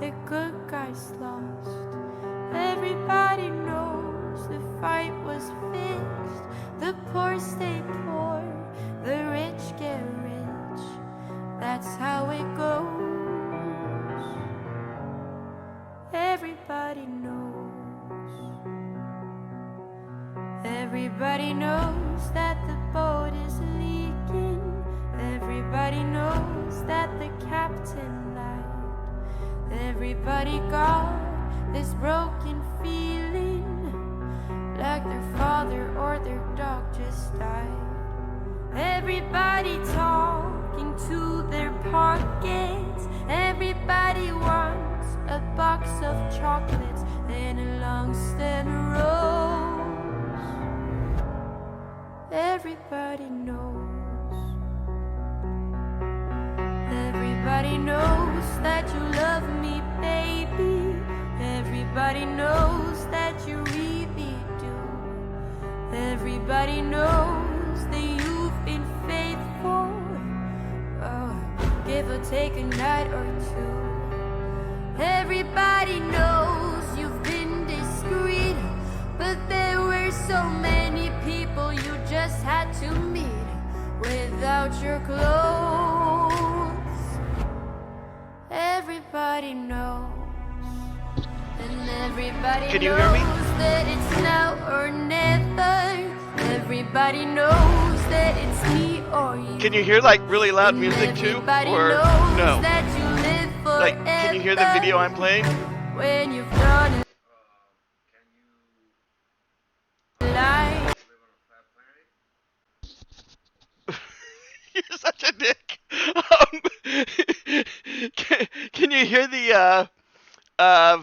the good guys lost. Everybody knows the fight was fixed. The poor stay poor, the rich get rich. That's how it goes. Everybody knows. Everybody knows that the boat is leaking. Everybody knows that the captain lied. Everybody got this broken feeling, like their father or their dog just died. Everybody talking to their pockets. Everybody wants a box of chocolates and a long stem rose. Everybody knows. Everybody knows that you love me, baby. Everybody knows that you really do. Everybody knows that you've been faithful. Oh, give or take a night or two. Everybody knows you've been discreet, but there were so many people you just had to meet without your clothes. Everybody knows. And everybody Can you hear me? knows that it's now or never. Everybody knows that it's me or you. Can you hear like really loud music too? Or no? That you live Like, can you hear the video I'm playing? when you've done it. Like You're such a dick. Can you hear the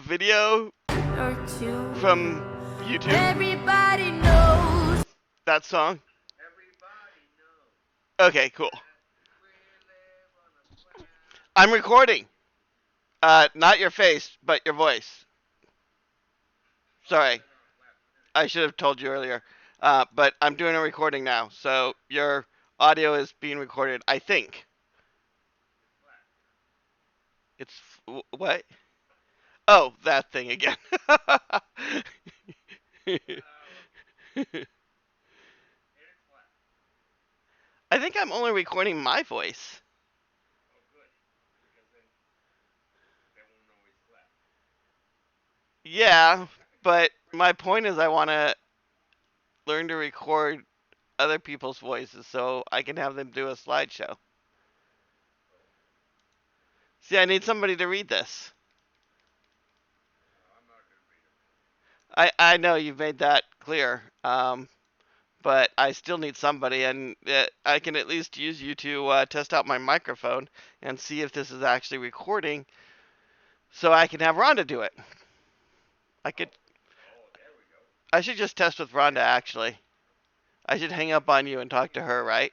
video or two. from YouTube? Everybody knows. That song? Okay, cool. I'm recording. Not your face, but your voice. Sorry. I should have told you earlier. But I'm doing a recording now, so your audio is being recorded, I think. It's what? Oh, that thing again. I think I'm only recording my voice. Yeah, but my point is I want to learn to record other people's voices so I can have them do a slideshow. See, I need somebody to read this. I know you've made that clear, but I still need somebody, and I can at least use you to test out my microphone and see if this is actually recording, so I can have Rhonda do it. I should just test with Rhonda, actually. I should hang up on you and talk to her, right?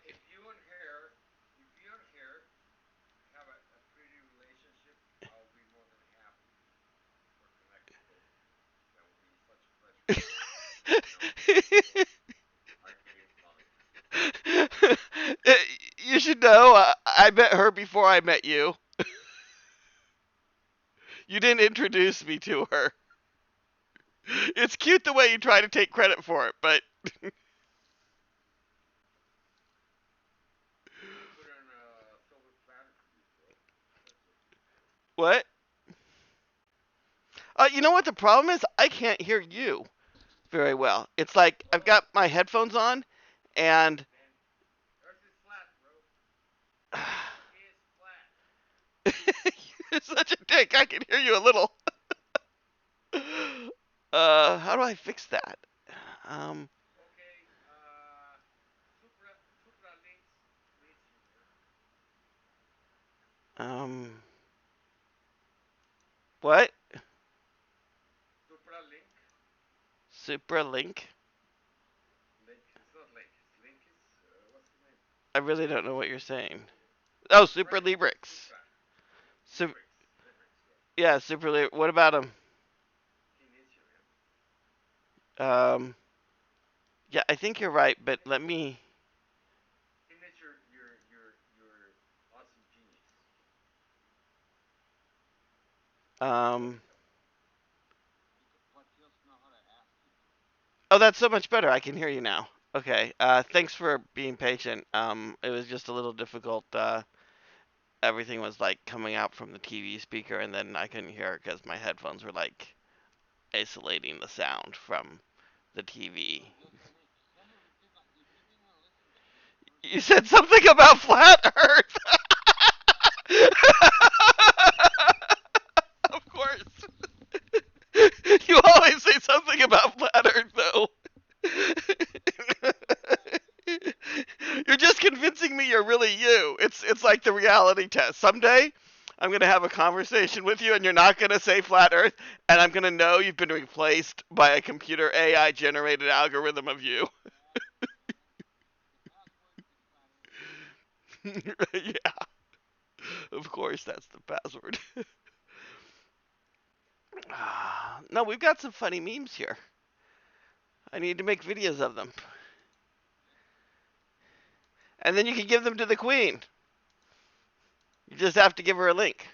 You should know, I met her before I met you. You didn't introduce me to her. It's cute the way you try to take credit for it, but... What? You know what the problem is? I can't hear you very well. It's like I've got my headphones on, and... You're such a dick. I can hear you a little. How do I fix that? Um, um, what? Supralink? I really don't know what you're saying. Oh, Super Librix. Yeah, Super Librix. What about him? Yeah, I think you're right, but let me... Um, oh, that's so much better. I can hear you now. Okay. Thanks for being patient. It was just a little difficult. Everything was like coming out from the TV speaker, and then I couldn't hear it because my headphones were like isolating the sound from the TV. You said something about flat Earth. Of course. You always say something about flat Earth, though. You're just convincing me you're really you. It's like the reality test. Someday, I'm gonna have a conversation with you, and you're not gonna say flat Earth, and I'm gonna know you've been replaced by a computer AI generated algorithm of you. Yeah, of course that's the password. No, we've got some funny memes here. I need to make videos of them, and then you can give them to the queen. You just have to give her a link.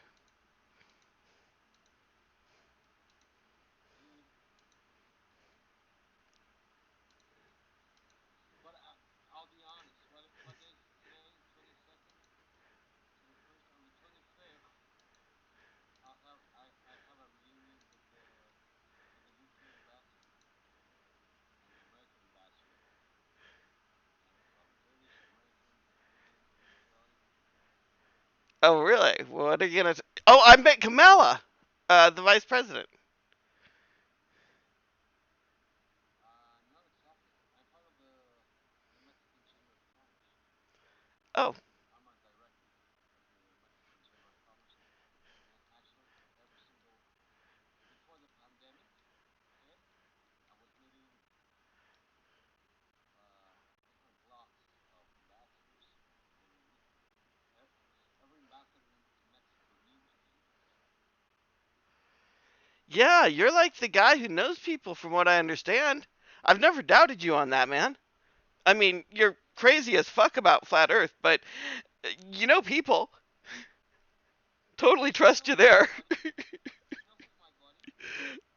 Oh, really? What are you gonna? Oh, I met Kamala, the vice president. Oh, yeah, you're like the guy who knows people, from what I understand. I've never doubted you on that, man. I mean, you're crazy as fuck about flat Earth, but you know people. Totally trust you there.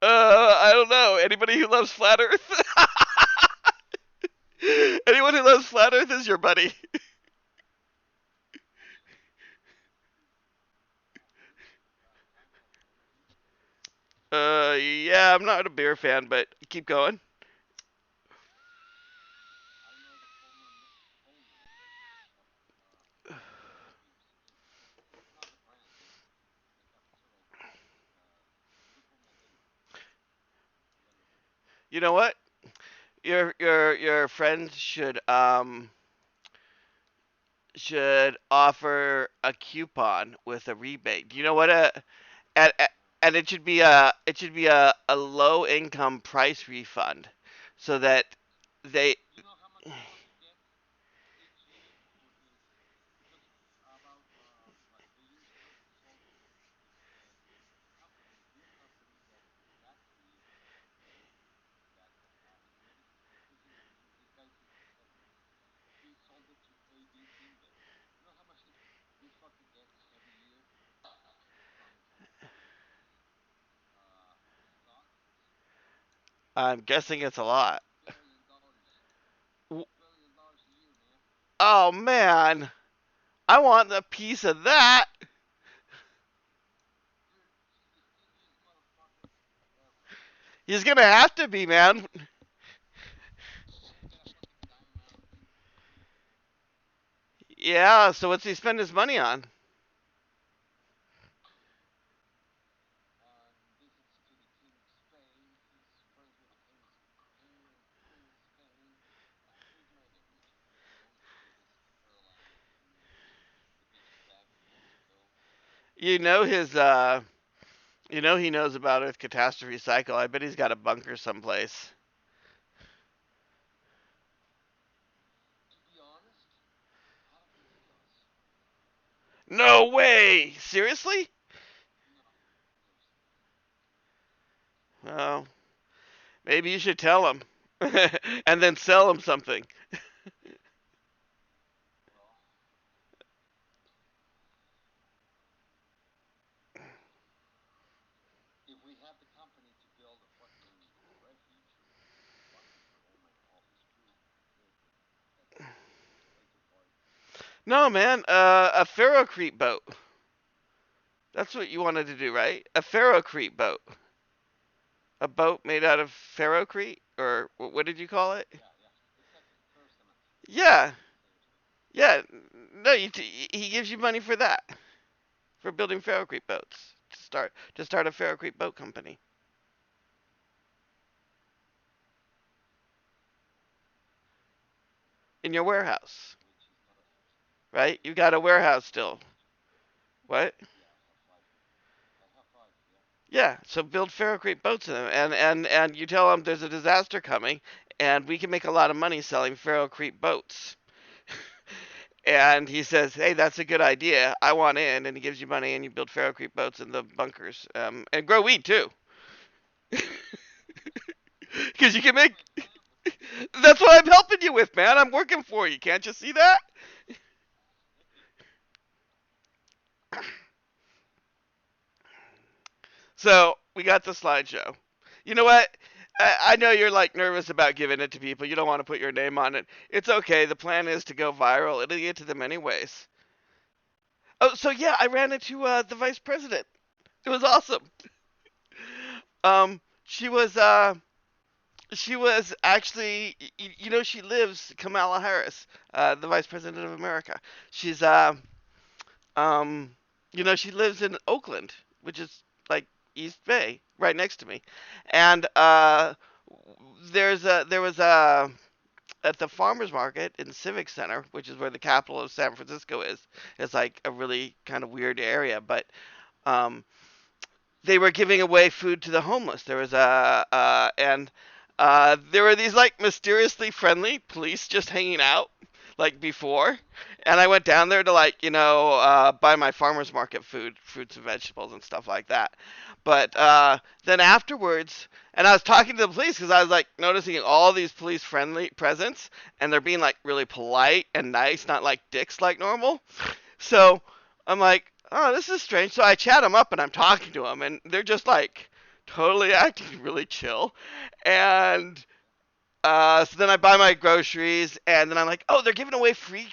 I don't know. Anybody who loves flat Earth? Anyone who loves flat Earth is your buddy. Yeah, I'm not a beer fan, but keep going. You know what? Your friends should offer a coupon with a rebate. Do you know what and, and it should be a low income price refund, so that they. I'm guessing it's a lot. Oh man, I want a piece of that. He's gonna have to be, man. Yeah. So what's he spend his money on? You know his. You know he knows about Earth catastrophe cycle. I bet he's got a bunker someplace. No way! Seriously? Oh, maybe you should tell him, and then sell him something. No, man, a ferrocrete boat. That's what you wanted to do, right? A ferrocrete boat. A boat made out of ferrocrete, or what did you call it? Yeah, yeah. No, he gives you money for that, for building ferrocrete boats to start a ferrocrete boat company in your warehouse, right? You got a warehouse still. What? Yeah, so build ferrocrete boats in them, and you tell them there's a disaster coming, and we can make a lot of money selling ferrocrete boats. And he says, "Hey, that's a good idea. I want in," and he gives you money, and you build ferrocrete boats in the bunkers, and grow weed too, because you can make. That's what I'm helping you with, man. I'm working for you. Can't you see that? So we got the slideshow. You know what? I know you're like nervous about giving it to people. You don't want to put your name on it. It's okay. The plan is to go viral. It'll get to them anyways. Oh, so yeah, I ran into the vice president. It was awesome. She was actually, she lives Kamala Harris, the vice president of America. She's um, she lives in Oakland, which is like East Bay, right next to me, and there was a at the farmers market in Civic Center, which is where the capital of San Francisco is. It's like a really kind of weird area, but um, they were giving away food to the homeless. There was and there were these like mysteriously friendly police just hanging out like before, and I went down there to like buy my farmers market food, fruits and vegetables and stuff like that. But then afterwards, and I was talking to the police because I was like noticing all these police friendly presence, and they're being like really polite and nice, not like dicks like normal. So I'm like, oh, this is strange. So I chat them up and I'm talking to them, and they're just like totally acting really chill. And so then I buy my groceries, and then I'm like, oh, they're giving away free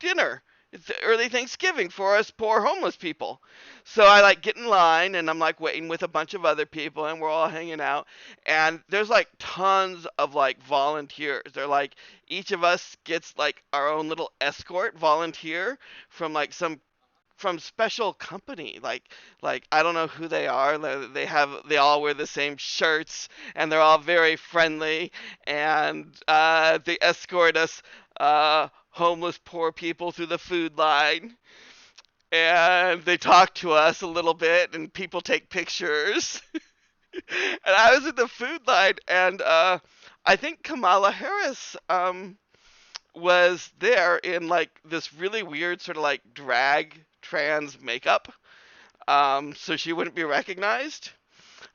dinner. It's early Thanksgiving for us poor homeless people. So I like get in line, and I'm like waiting with a bunch of other people, and we're all hanging out. And there's like tons of like volunteers. They're like each of us gets like our own little escort volunteer from like some from special company, like I don't know who they are. They all wear the same shirts, and they're all very friendly, and they escort us homeless poor people through the food line, and they talk to us a little bit, and people take pictures. And I was in the food line, and I think Kamala Harris was there in like this really weird sort of like drag trans makeup, so she wouldn't be recognized.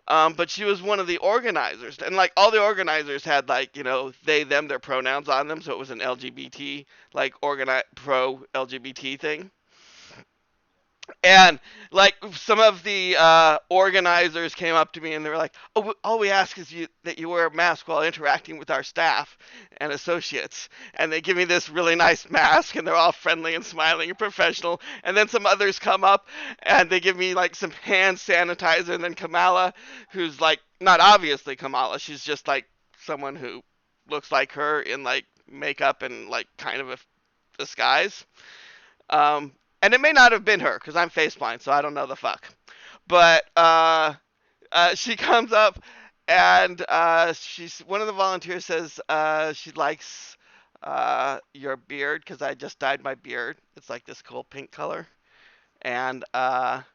But she was one of the organizers, and like all the organizers had like they them their pronouns on them, so it was an LGBT like pro LGBT thing. And like some of the organizers came up to me and they were like, "Oh, all we ask is that you wear a mask while interacting with our staff and associates." And they give me this really nice mask, and they're all friendly and smiling and professional. And then some others come up and they give me like some hand sanitizer. And then Kamala, who's like not obviously Kamala, she's just like someone who looks like her in like makeup and like kind of a disguise. And it may not have been her because I'm face blind, so I don't know the fuck. But she comes up, and she's one of the volunteers says she likes your beard because I just dyed my beard. It's like this cool pink color, and um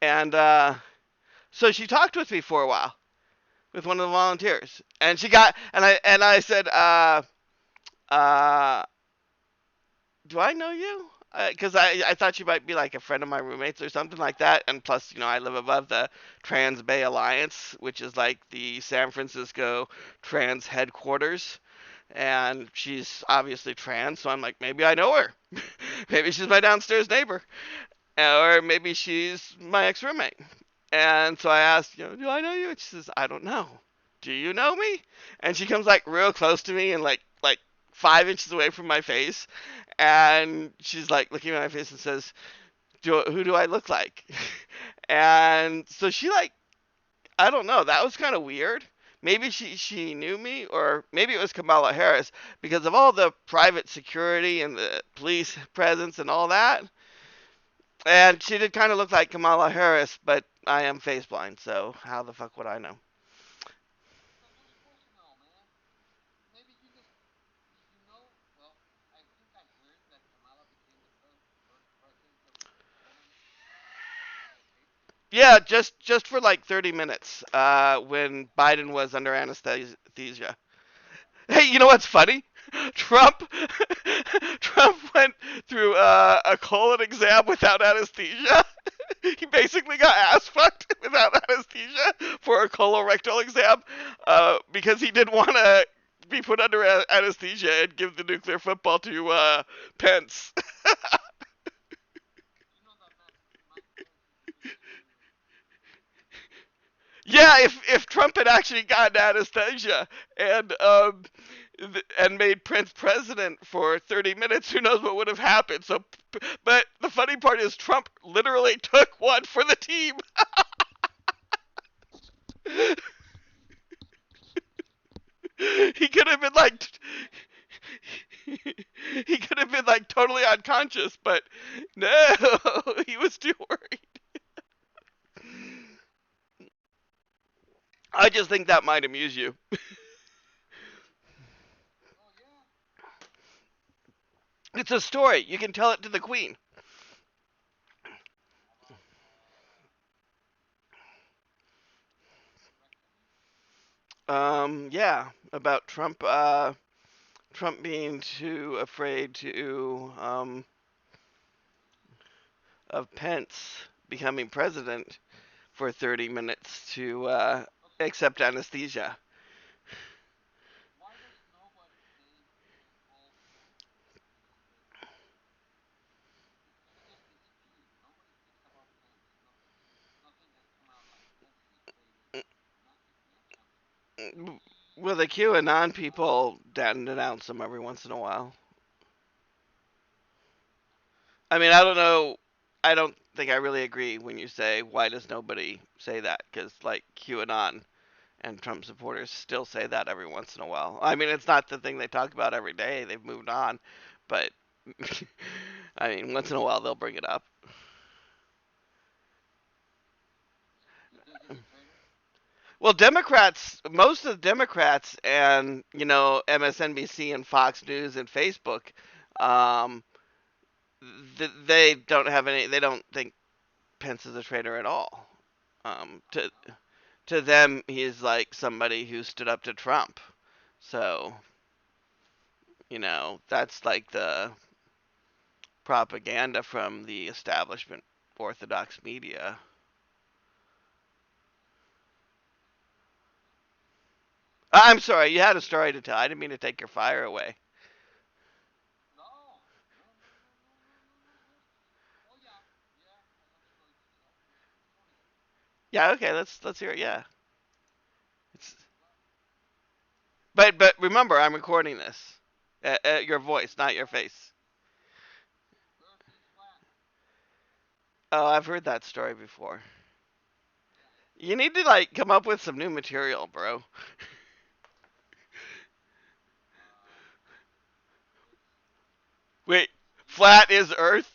and so she talked with me for a while with one of the volunteers, and she got and I said uh do I know you? Because I thought you might be like a friend of my roommates or something like that. And plus, I live above the Trans Bay Alliance, which is like the San Francisco trans headquarters. And she's obviously trans, so I'm like, maybe I know her. Maybe she's my downstairs neighbor. or maybe she's my ex roommate. And so I asked, do I know you? And she says, I don't know. Do you know me? And she comes like real close to me and like 5 inches away from my face, and she's like looking at my face and says, who do I look like? And so she like, I don't know. That was kind of weird. Maybe she knew me, or maybe it was Kamala Harris because of all the private security and the police presence and all that. And she did kind of look like Kamala Harris, but I am face blind, so how the fuck would I know? Yeah, just for like 30 minutes when Biden was under anesthesia. Hey, you know what's funny? Trump Trump went through a colon exam without anesthesia. He basically got ass fucked without anesthesia for a colorectal exam because he didn't want to be put under anesthesia and give the nuclear football to Pence. Yeah, if Trump had actually gotten anesthesia and made Prince president for 30 minutes, who knows what would have happened? So, but the funny part is Trump literally took one for the team. He could have been like he could have been like totally unconscious, but no, he was too worried. I just think that might amuse you. It's a story. You can tell it to the queen. Yeah, about Trump being too afraid of Pence becoming president for 30 minutes to accept anesthesia. Well, the QAnon people denounce him every once in a while. I mean, I don't know. I don't think I really agree when you say, why does nobody say that? Because, like, QAnon and Trump supporters still say that every once in a while. I mean, it's not the thing they talk about every day. They've moved on. But, I mean, once in a while they'll bring it up. Well, Democrats, most of the Democrats and, MSNBC and Fox News and Facebook, um, they don't have any, they don't think Pence is a traitor at all. To them, he's like somebody who stood up to Trump. So, that's like the propaganda from the establishment orthodox media. I'm sorry, you had a story to tell. I didn't mean to take your fire away. Yeah, okay, let's hear it. Yeah. It's, but remember, I'm recording this. Your voice, not your face. Oh, I've heard that story before. You need to like come up with some new material, bro. Wait, flat is Earth?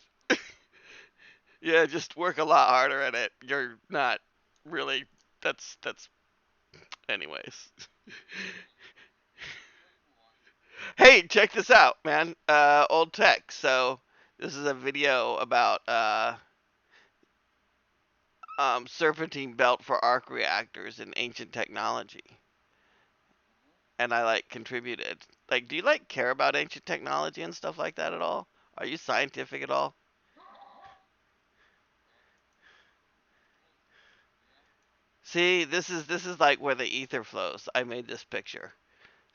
Yeah, just work a lot harder at it. You're not really. That's. Anyways. Hey, check this out, man. Old tech. So this is a video about serpentine belt for arc reactors in ancient technology, and I like contributed. Like, do you like care about ancient technology and stuff like that at all? Are you scientific at all? See, this is like where the ether flows. I made this picture.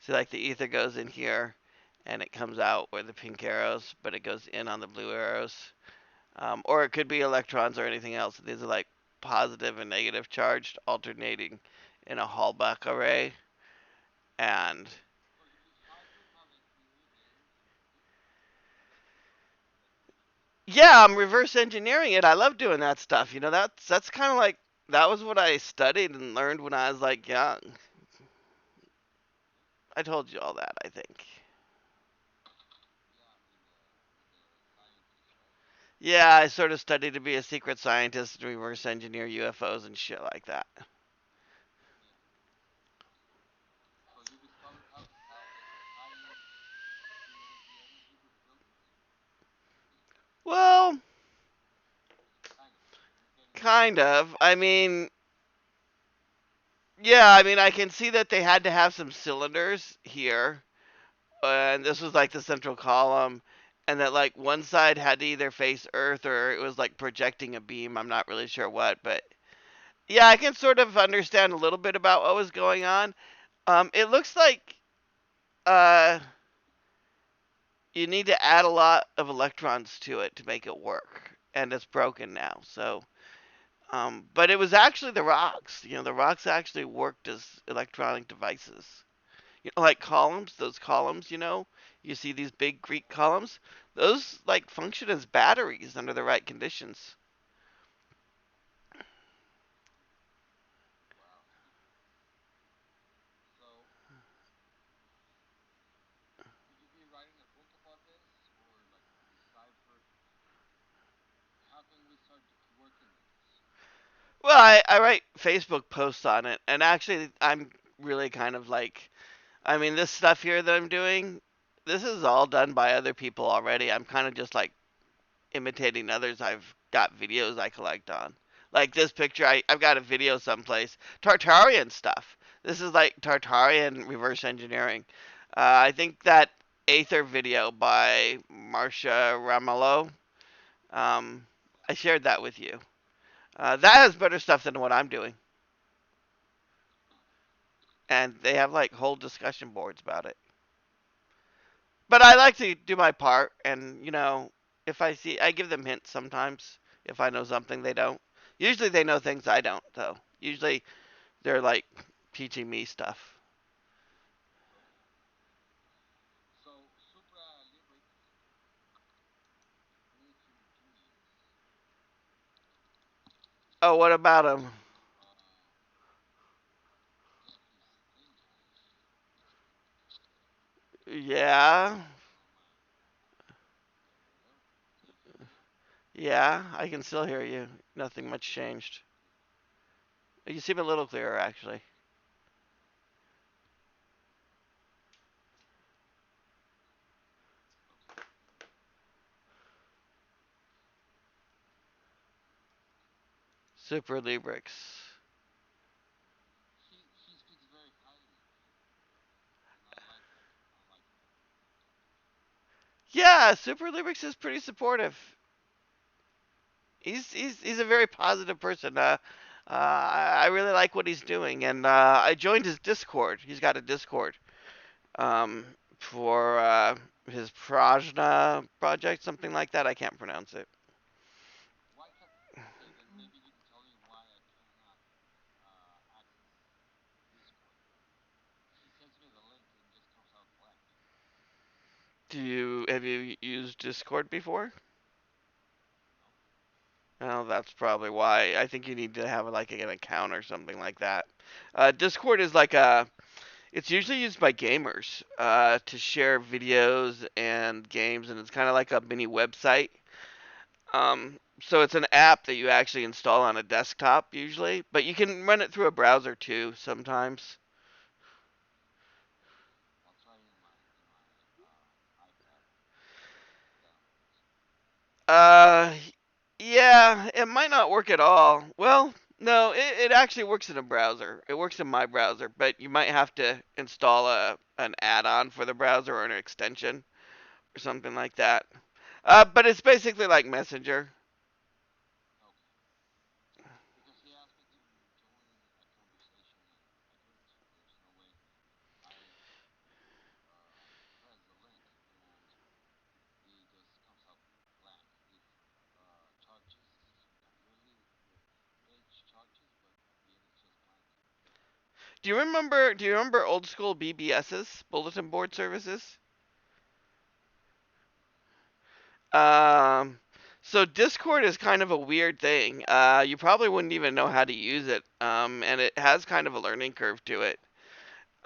See, like the ether goes in here, and it comes out where the pink arrows, but it goes in on the blue arrows. Or it could be electrons or anything else. These are like positive and negative charged alternating in a Hallback array. And yeah, I'm reverse engineering it. I love doing that stuff. That's kind of like that was what I studied and learned when I was like young. I told you all that, I think. Yeah, I sort of studied to be a secret scientist and reverse engineer UFOs and shit like that. Well, kind of. I mean, I can see that they had to have some cylinders here, and this was like the central column, and that like one side had to either face Earth or it was like projecting a beam. I'm not really sure what, but yeah, I can sort of understand a little bit about what was going on. It looks like uh, you need to add a lot of electrons to it to make it work, and it's broken now. So, but it was actually the rocks. The rocks actually worked as electronic devices. Like columns, those columns. You see these big Greek columns. Those like function as batteries under the right conditions. Well, I write Facebook posts on it, and actually, I'm really kind of like, this stuff here that I'm doing, this is all done by other people already. I'm kind of just like imitating others. I've got videos I collect on. Like this picture, I've got a video someplace. Tartarian stuff. This is like Tartarian reverse engineering. I think that Aether video by Marcia Ramallo, um, I shared that with you. That has better stuff than what I'm doing. And they have like whole discussion boards about it. But I like to do my part, and if I give them hints sometimes if I know something they don't. Usually they know things I don't, though. Usually they're like teaching me stuff. Oh, what about them? Yeah, yeah, I can still hear you. Nothing much changed. You seem a little clearer, actually. Super Librix. Yeah, Super Librix is pretty supportive. He's a very positive person. I really like what he's doing, and I joined his Discord. He's got a Discord for his Prajna project, something like that. I can't pronounce it. Have you used Discord before? Well, that's probably why. I think you need to have like an account or something like that. Discord is like it's usually used by gamers to share videos and games, and it's kind of like a mini website. So it's an app that you actually install on a desktop usually, but you can run it through a browser too sometimes. Uh, yeah, it might not work at all. Well, no, it actually works in a browser. It works in my browser, but you might have to install an add-on for the browser or an extension or something like that. But it's basically like Messenger. Do you remember old school BBSs, bulletin board services? Um, so Discord is kind of a weird thing. You probably wouldn't even know how to use it. And it has kind of a learning curve to it.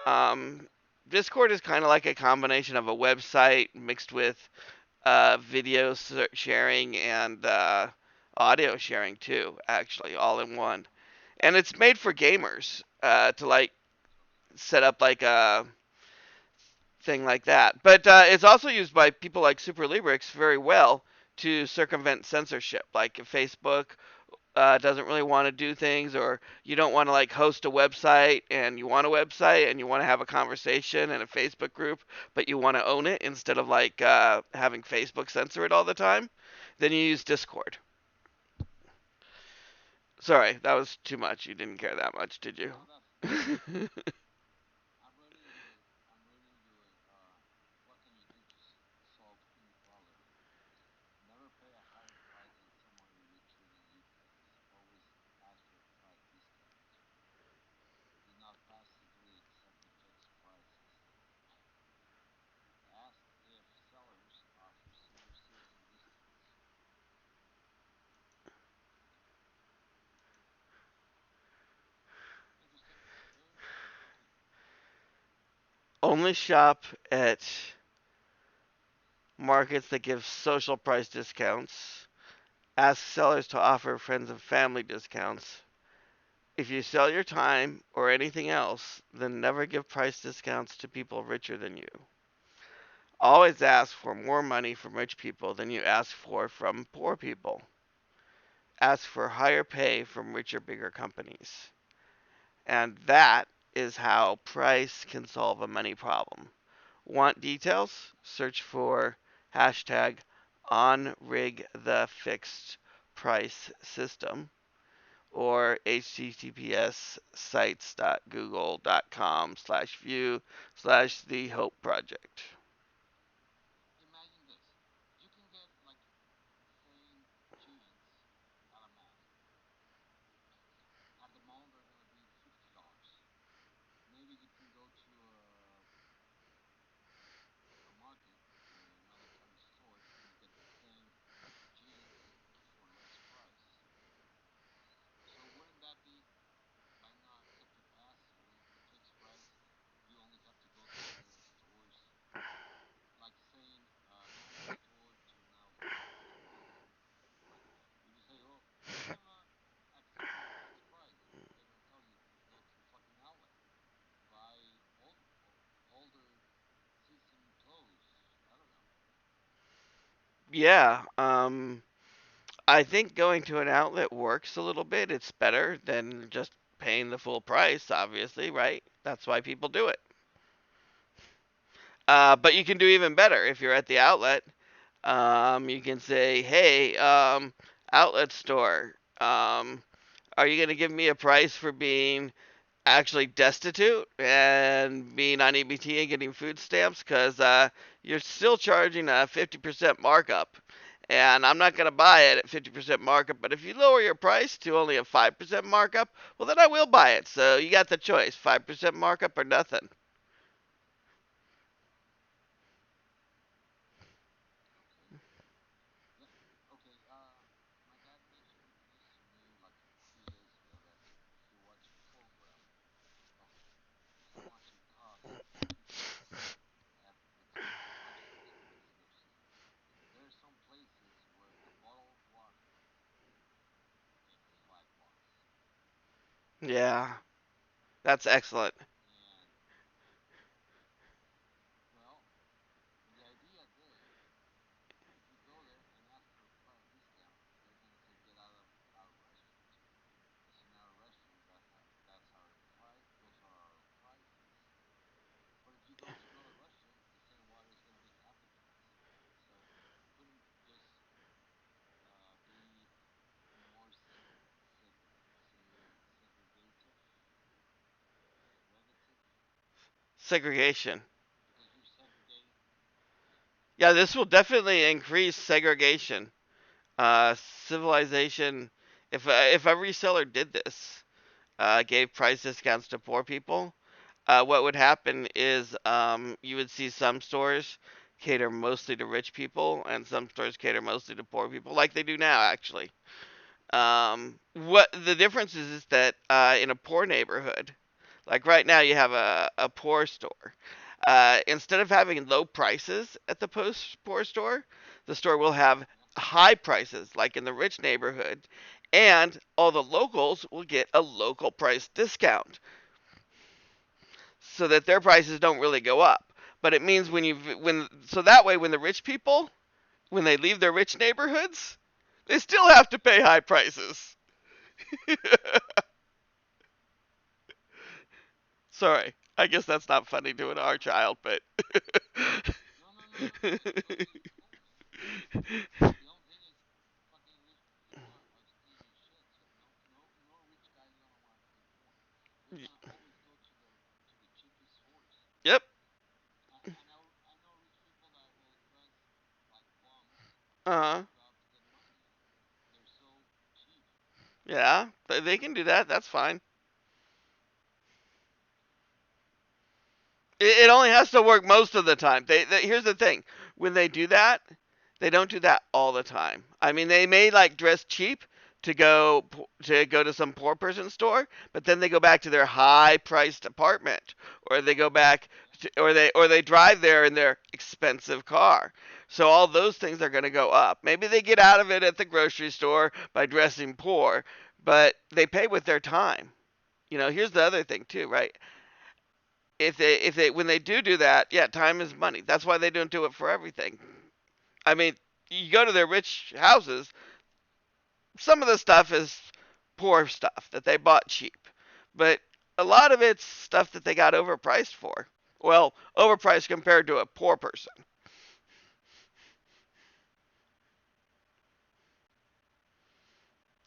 Um, Discord is kind of like a combination of a website mixed with video sharing and audio sharing too, actually, all in one. And it's made for gamers to like set up like a thing like that. But it's also used by people like Super Librix very well to circumvent censorship. Like if Facebook doesn't really want to do things, or you don't want to like host a website and you want a website and you want to have a conversation in a Facebook group, but you want to own it instead of like having Facebook censor it all the time, then you use Discord. Sorry, that was too much. You didn't care that much, did you? Only shop at markets that give social price discounts. Ask sellers to offer friends and family discounts. If you sell your time or anything else, then never give price discounts to people richer than you. Always ask for more money from rich people than you ask for from poor people. Ask for higher pay from richer, bigger companies. And that is how price can solve a money problem. Want details? Search for hashtag onrig the fixed price system or https sites.google.com/view/the hope project. Yeah, I think going to an outlet works a little bit. It's better than just paying the full price, obviously, right? That's why people do it. But you can do even better if you're at the outlet. You can say, "Hey, outlet store, are you going to give me a price for being actually destitute and being on EBT and getting food stamps? Because you're still charging a 50% markup. And I'm not going to buy it at 50% markup, but if you lower your price to only a 5% markup, well, then I will buy it. So you got the choice, 5% markup or nothing." Yeah, that's excellent. Segregation. Yeah, this will definitely increase segregation. Civilization. If a reseller did this, gave price discounts to poor people, what would happen is you would see some stores cater mostly to rich people, and some stores cater mostly to poor people, like they do now, actually. What the difference is that in a poor neighborhood, like right now, you have a poor store. Instead of having low prices at the poor store, the store will have high prices, like in the rich neighborhood, and all the locals will get a local price discount so that their prices don't really go up. But it means when so that way when the rich people when they leave their rich neighborhoods, they still have to pay high prices. Sorry, I guess that's not funny to our child, but yep. Uh huh. Yeah, they can do that. That's fine. It only has to work most of the time. Here's the thing: when they do that, they don't do that all the time. I mean, they may like dress cheap to go to some poor person store, but then they go back to their high-priced apartment, or they go back or they drive there in their expensive car. So all those things are going to go up. Maybe they get out of it at the grocery store by dressing poor, but they pay with their time. Here's the other thing too, right? If they when they do that, yeah, time is money. That's why they don't do it for everything. I mean, you go to their rich houses, some of the stuff is poor stuff that they bought cheap, but a lot of it's stuff that they got overpriced for. Well, overpriced compared to a poor person.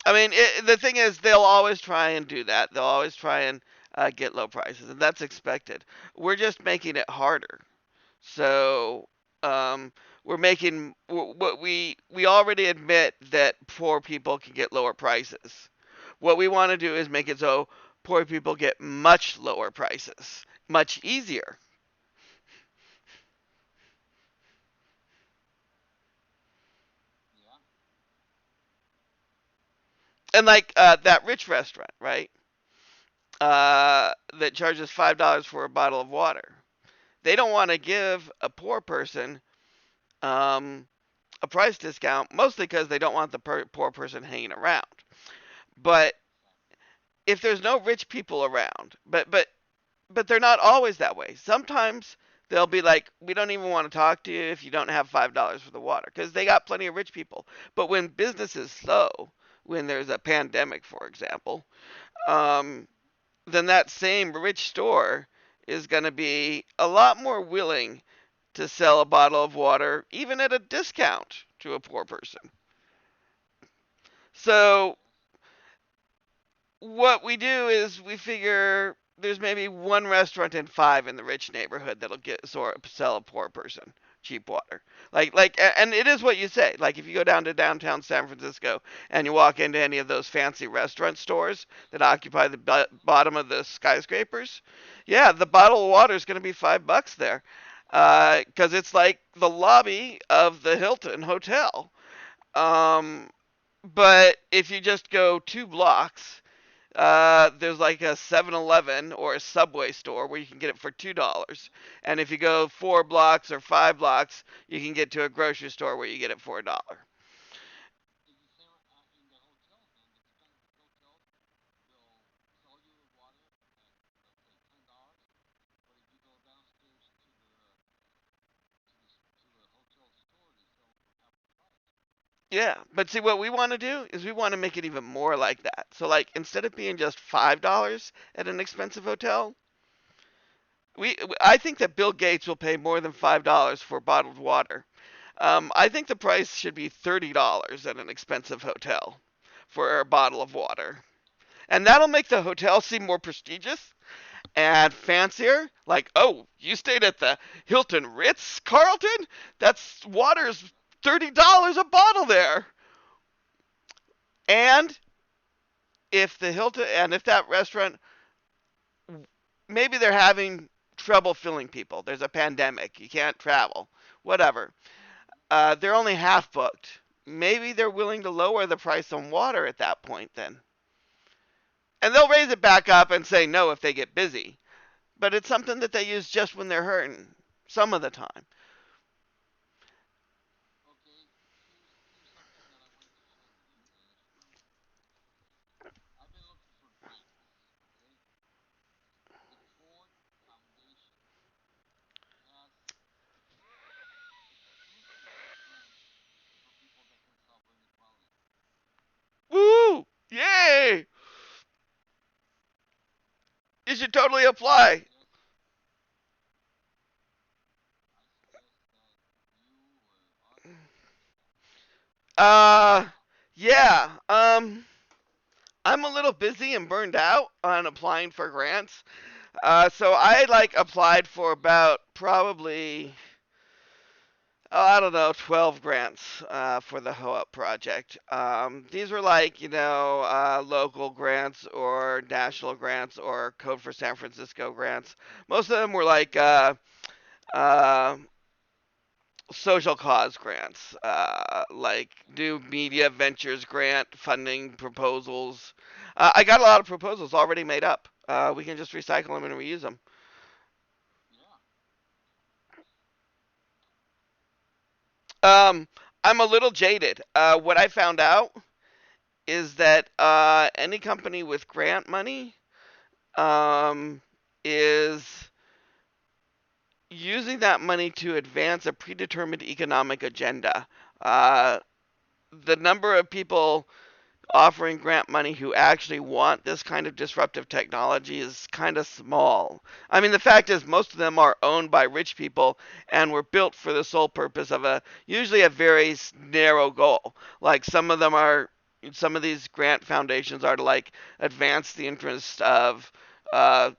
I mean, the thing is, they'll always try and do that. They'll always try and get low prices, and that's expected. We're just making it harder. So we're making what we already admit that poor people can get lower prices. What we want to do is make it so poor people get much lower prices, much easier. And like that rich restaurant, right? That charges $5 for a bottle of water. They don't want to give a poor person um, a price discount, mostly because they don't want the poor person hanging around. But if there's no rich people around, but they're not always that way. Sometimes they'll be like, we don't even want to talk to you if you don't have $5 for the water, because they got plenty of rich people. But when business is slow, when there's a pandemic, for example, um, then that same rich store is going to be a lot more willing to sell a bottle of water, even at a discount, to a poor person. So what we do is we figure there's maybe one restaurant in five in the rich neighborhood that'll sell a poor person cheap water. And it is what you say. Like if you go down to downtown San Francisco and you walk into any of those fancy restaurant stores that occupy the bottom of the skyscrapers, yeah, the bottle of water is going to be $5 there, because it's like the lobby of the Hilton Hotel. Um, but if you just go 2 blocks, there's like a 7-Eleven or a Subway store where you can get it for $2. And if you go 4 blocks or 5 blocks, you can get to a grocery store where you get it for $1. Yeah, but see what we want to do is we want to make it even more like that. So like instead of being just $5 at an expensive hotel, I think that Bill Gates will pay more than $5 for bottled water. I think the price should be $30 at an expensive hotel for a bottle of water. And that'll make the hotel seem more prestigious and fancier. Like, oh, you stayed at the Hilton Ritz Carlton? That's water's $30 a bottle there. And if the Hilton and if that restaurant, maybe they're having trouble filling people. There's a pandemic. You can't travel. Whatever. They're only half booked. Maybe they're willing to lower the price on water at that point then. And they'll raise it back up and say no if they get busy. But it's something that they use just when they're hurting, some of the time. Woo! Yay! You should totally apply. Uh, yeah. I'm a little busy and burned out on applying for grants. So I like applied for about probably, oh, I don't know, 12 grants for the HOUP project. These were like, local grants or national grants or Code for San Francisco grants. Most of them were like uh, social cause grants, like new media ventures grant funding proposals. I got a lot of proposals already made up. We can just recycle them and reuse them. Um, I'm a little jaded. What I found out is that any company with grant money is using that money to advance a predetermined economic agenda. Uh, the number of people offering grant money who actually want this kind of disruptive technology is kind of small. I mean, the fact is, most of them are owned by rich people and were built for the sole purpose of usually a very narrow goal. Like some of these grant foundations are to like advance the interest of uh,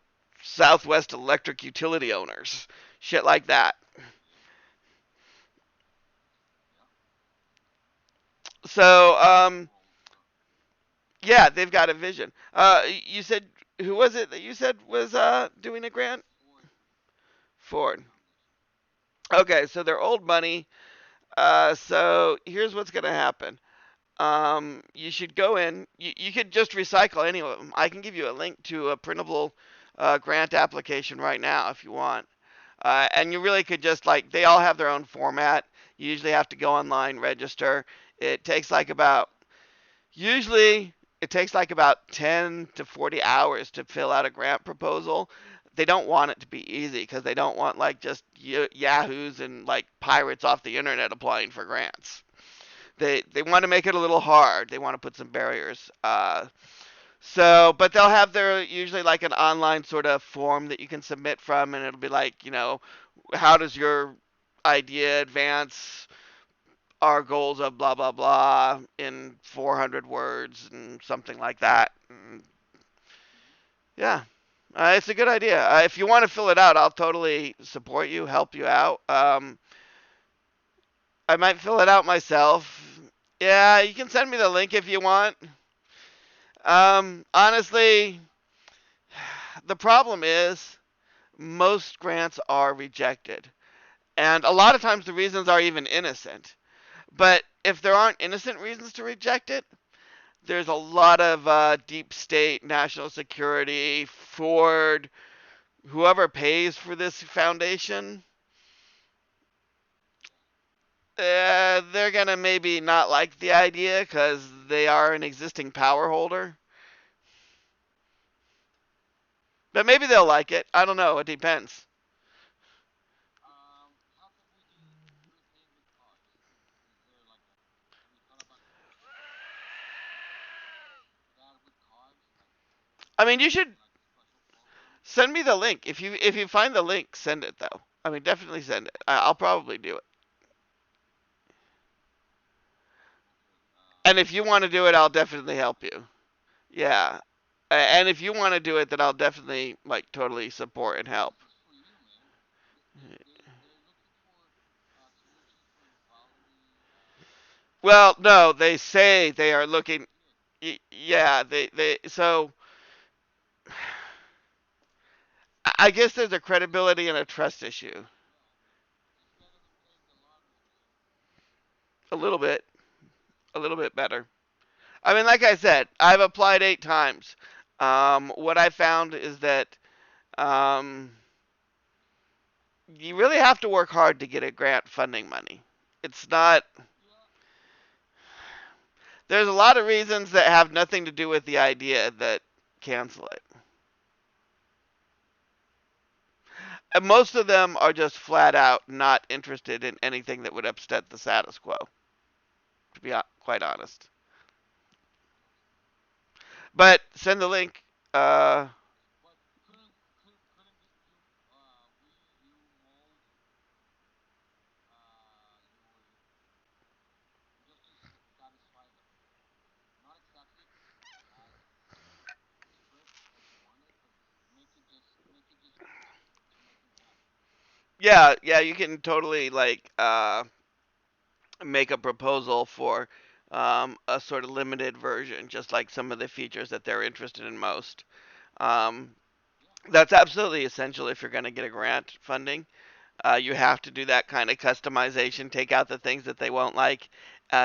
Southwest electric utility owners, shit like that. So, yeah, they've got a vision. You said who was it that you said was doing a grant? Ford. Okay, so they're old money. So here's what's gonna happen. You should go in. You could just recycle any of them. I can give you a link to a printable grant application right now if you want. And you really could just like they all have their own format. You usually have to go online, register. It takes like about Usually, it takes like about 10 to 40 hours to fill out a grant proposal. They don't want it to be easy because they don't want like just yahoos and like pirates off the internet applying for grants. They want to make it a little hard. They want to put some barriers. But they'll have their usually like an online sort of form that you can submit from, and it'll be like, how does your idea advance our goals of blah blah blah in 400 words and something like that. And yeah, it's a good idea. If you want to fill it out, I'll totally support you, help you out. I might fill it out myself. Yeah, you can send me the link if you want. Honestly, the problem is most grants are rejected, and a lot of times the reasons are even innocent. But if there aren't innocent reasons to reject it, there's a lot of deep state, national security, Ford, whoever pays for this foundation, they're gonna maybe not like the idea because they are an existing power holder. But maybe they'll like it. I don't know. It depends. I mean, you should send me the link. If you find the link, send it though. I mean, definitely send it. I'll probably do it. And if you want to do it, I'll definitely help you. Yeah. And if you want to do it, then I'll definitely like totally support and help. Well, no, they say they are looking. Yeah, they so I guess there's a credibility and a trust issue. A little bit, a little bit better. I mean, like I said, I've applied 8 times. What I found is that um, you really have to work hard to get a grant funding money. It's not. There's a lot of reasons that have nothing to do with the idea that cancel it. And most of them are just flat out not interested in anything that would upset the status quo, to be quite honest. But send the link. Uh, yeah, yeah, you can totally like make a proposal for a sort of limited version, just like some of the features that they're interested in most. Um, that's absolutely essential if you're going to get a grant funding. You have to do that kind of customization. Take out the things that they won't like.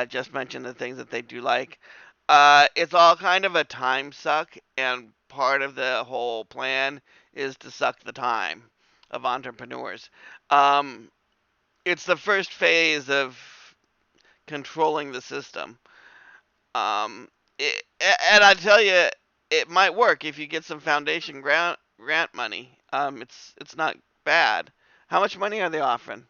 Just mention the things that they do like. It's all kind of a time suck, and part of the whole plan is to suck the time of entrepreneurs. Um, it's the first phase of controlling the system. Um, and I tell you, it might work if you get some foundation grant money. It's not bad. How much money are they offering?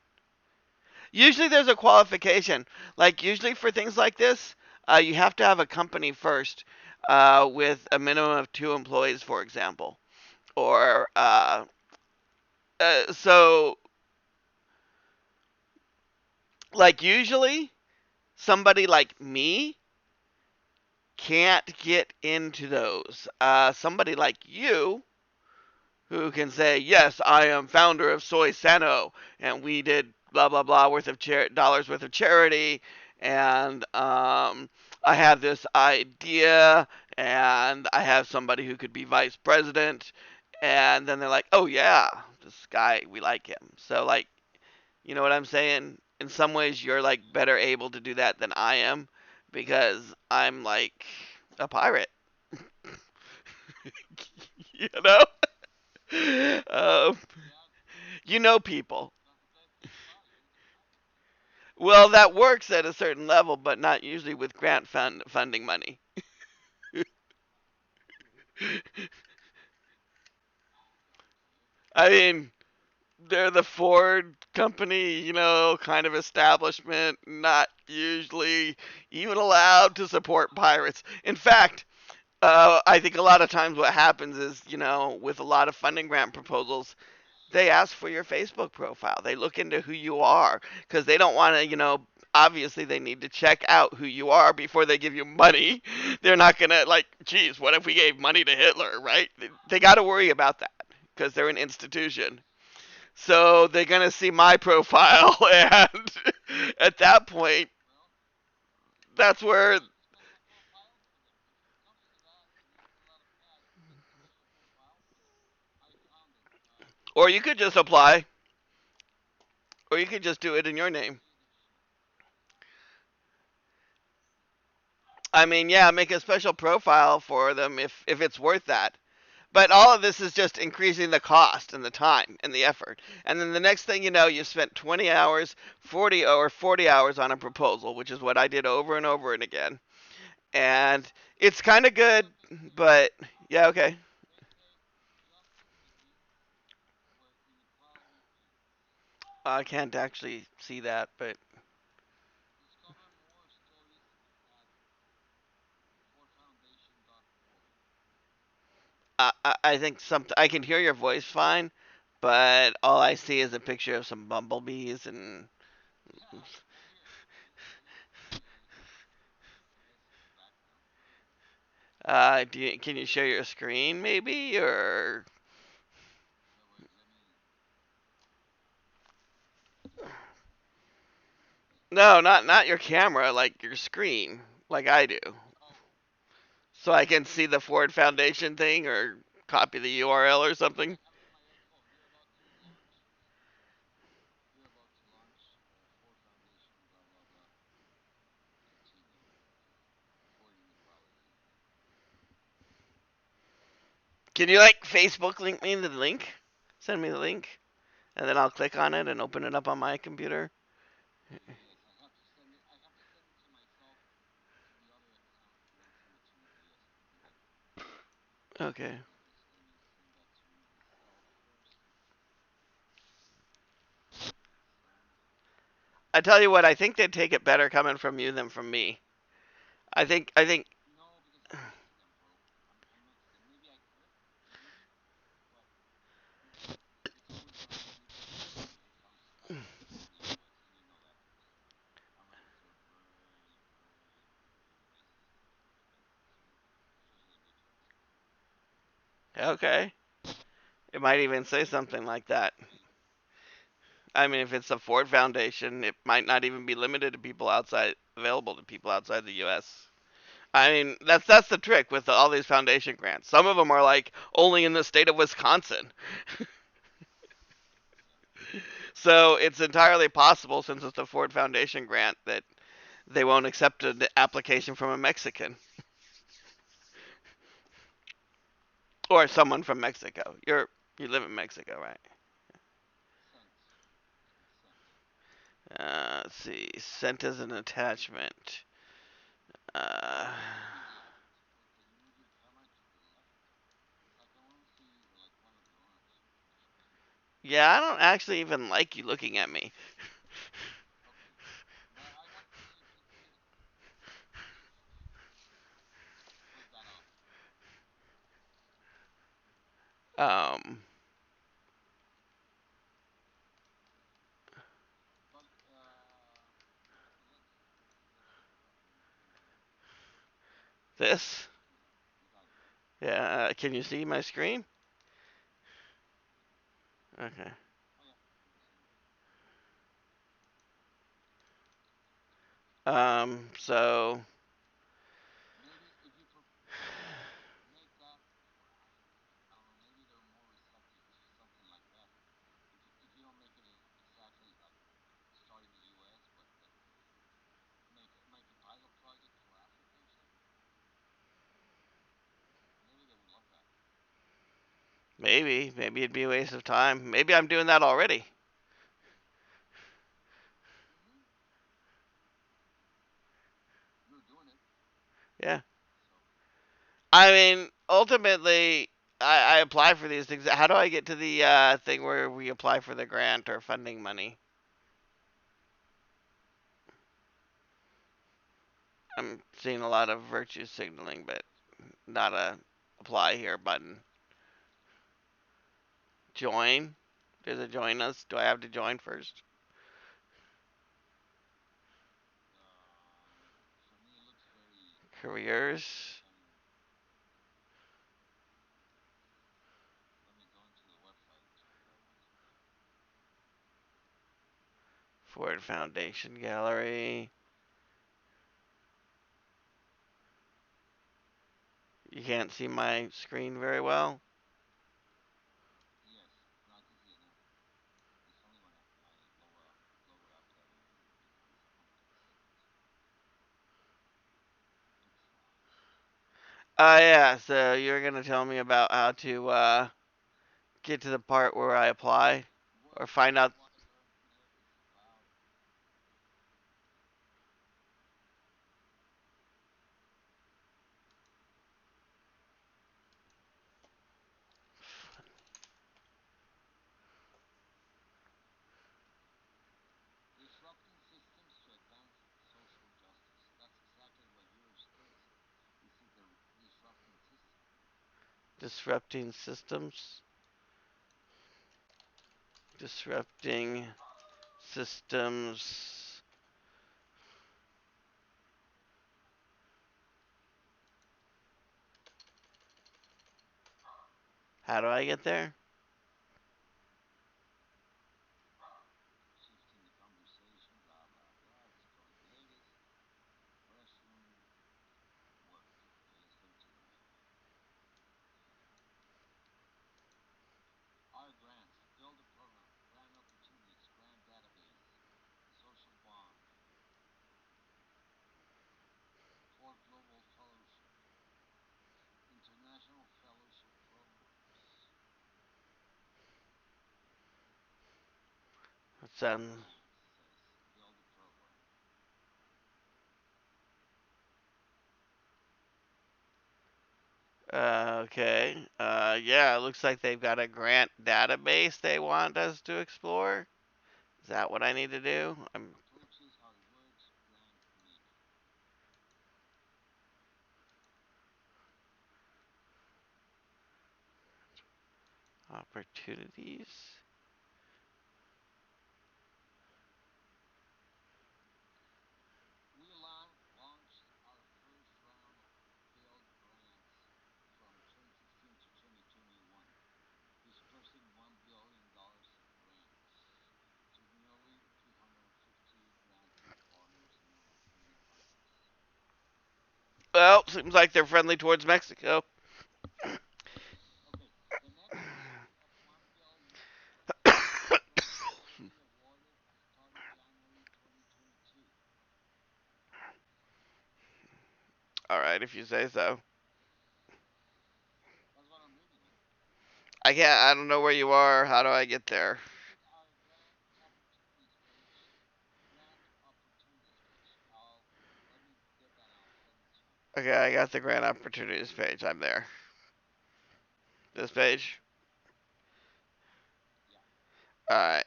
Usually there's a qualification. Like usually for things like this, you have to have a company first, with a minimum of 2 employees, for example. Or so like usually somebody like me can't get into those. Somebody like you who can say, "Yes, I am founder of Soy Sano, and we did blah blah blah worth of dollars worth of charity, and I have this idea, and I have somebody who could be vice president," and then they're like, "Oh yeah, this guy, we like him." So like, you know what I'm saying? In some ways, you're like better able to do that than I am because I'm like a pirate, you know. um, you know people. Well, that works at a certain level, but not usually with grant funding money. I mean, they're the Ford company, kind of establishment, not usually even allowed to support pirates. In fact, I think a lot of times what happens is, with a lot of funding grant proposals, they ask for your Facebook profile. They look into who you are because they don't want to, obviously they need to check out who you are before they give you money. They're not going to, like, geez, what if we gave money to Hitler, right? They got to worry about that because they're an institution. So they're going to see my profile, and at that point, that's where, or you could just apply, or you could just do it in your name. I mean, yeah, make a special profile for them if it's worth that. But all of this is just increasing the cost and the time and the effort. And then the next thing you know, you've spent 20 hours, 40 hours on a proposal, which is what I did over and over and again. And it's kind of good, but yeah, okay. I can't actually see that, but I think I can hear your voice fine, but all I see is a picture of some bumblebees and can you share your screen maybe, or no, not your camera, like your screen, like I do. So I can see the Ford Foundation thing or copy the URL or something. Can you like Facebook link me the link? Send me the link, and then I'll click on it and open it up on my computer. Okay. I tell you what, I think they'd take it better coming from you than from me. I think okay. It might even say something like that. I mean, if it's a Ford Foundation, it might not even be limited to people outside, available to people outside the U.S. I mean, that's the trick with all these foundation grants. Some of them are like only in the state of Wisconsin. So it's entirely possible, since it's a Ford Foundation grant, that they won't accept an application from a Mexican or someone from Mexico. You live in Mexico, right? Let's see. Sent as an attachment. Uh, yeah, I don't actually even like you looking at me. Um, this. Yeah. Can you see my screen? Okay. So maybe it'd be a waste of time. Maybe I'm doing that already. Yeah. I mean, ultimately, I apply for these things. How do I get to the thing where we apply for the grant or funding money? I'm seeing a lot of virtue signaling, but not a apply here button. Join. Does it join us? Do I have to join first? Careers. Ford Foundation Gallery. You can't see my screen very well. Yeah, so you're gonna tell me about how to get to the part where I apply or find out. Disrupting systems. Disrupting systems. How do I get there? Sound okay. Yeah, it looks like they've got a grant database they want us to explore. Is that what I need to do? Opportunities. Well, seems like they're friendly towards Mexico. All right, if you say so. I can't. I don't know where you are. How do I get there? Okay, I got the grant opportunities page. I'm there. This page. All right.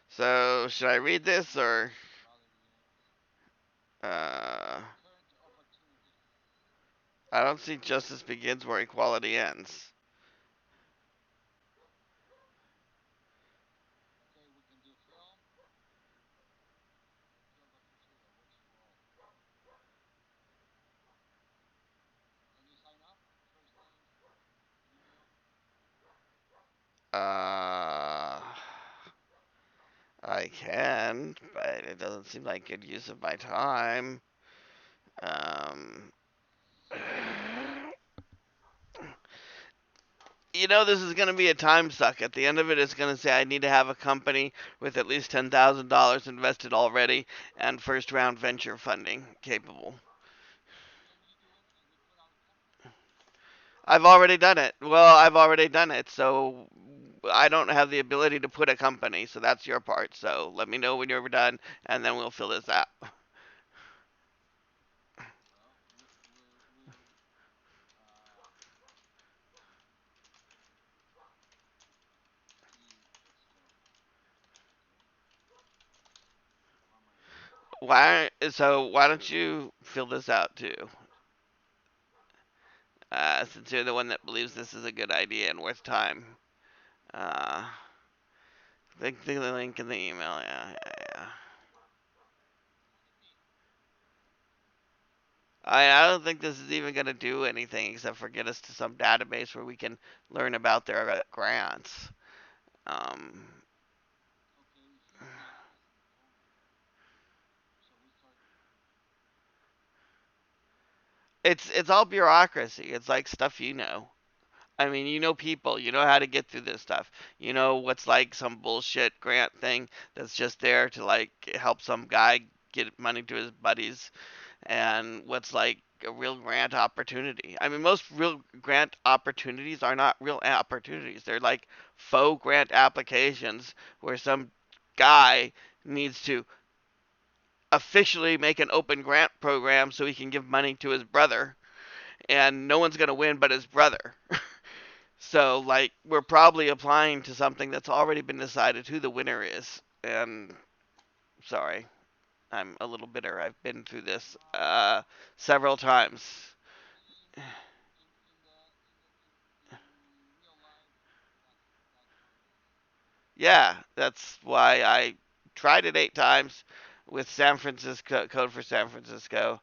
So should I read this or? Uh, I don't see justice begins where equality ends. Uh, I can, but it doesn't seem like good use of my time. Um, this is going to be a time suck. At the end of it, it's going to say I need to have a company with at least $10,000 invested already and first round venture funding capable. I've already done it. Well, I've already done it, so I don't have the ability to put a company, so that's your part. So let me know when you're done, and then we'll fill this out. Why don't you fill this out too? Since you're the one that believes this is a good idea and worth time. Uh, click the link in the email. Yeah, yeah, yeah. I don't think this is even going to do anything except for get us to some database where we can learn about their grants. Um, it's all bureaucracy. It's like stuff you know. I mean, you know people, you know how to get through this stuff. You know what's like some bullshit grant thing that's just there to like help some guy get money to his buddies, and what's like a real grant opportunity. I mean, most real grant opportunities are not real opportunities. They're like faux grant applications where some guy needs to officially make an open grant program so he can give money to his brother, and no one's going to win but his brother. So, like, we're probably applying to something that's already been decided who the winner is. And sorry, I'm a little bitter. I've been through this several times. Yeah, that's why I tried it 8 times with San Francisco Code for San Francisco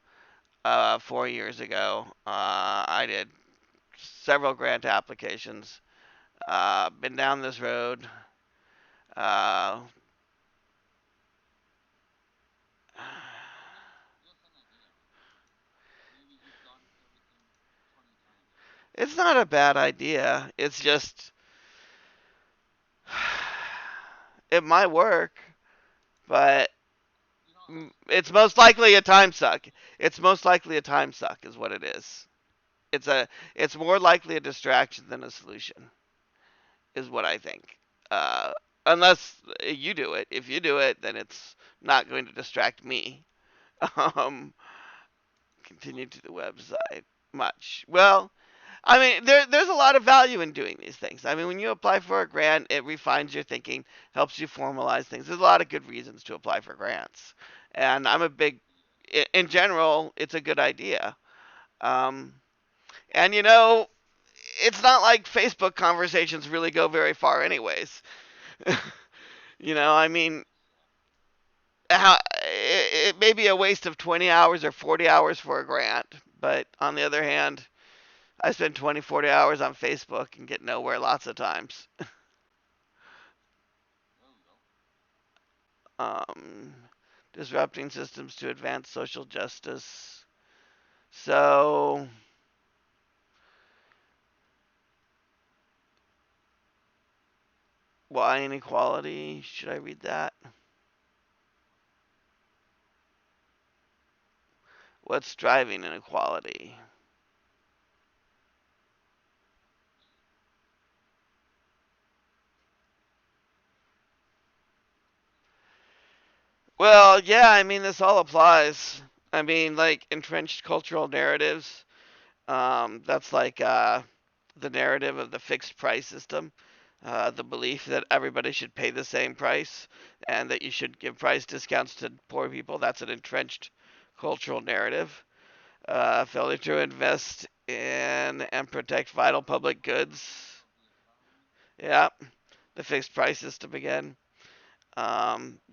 4 years ago. I did several grant applications. Been down this road. Uh, it's not a bad idea. It's just it might work, but it's most likely a time suck. It's most likely a time suck, is what it is. It's a it's more likely a distraction than a solution, is what I think. Uh, unless you do it. If you do it, then it's not going to distract me. Um, continue to the website. Much. Well, I mean, there's a lot of value in doing these things. I mean, when you apply for a grant, it refines your thinking, helps you formalize things. There's a lot of good reasons to apply for grants, and I'm a big, in general, it's a good idea. Um, and it's not like Facebook conversations really go very far, anyways. I mean, it may be a waste of 20 hours or 40 hours for a grant, but on the other hand, I spend 20, 40 hours on Facebook and get nowhere lots of times. Um, disrupting systems to advance social justice. So, why inequality? Should I read that? What's driving inequality? Well, yeah, I mean, this all applies. I mean, like entrenched cultural narratives. That's like the narrative of the fixed price system, the belief that everybody should pay the same price and that you should give price discounts to poor people. That's an entrenched cultural narrative. Failure to invest in and protect vital public goods. Yeah, the fixed price system again.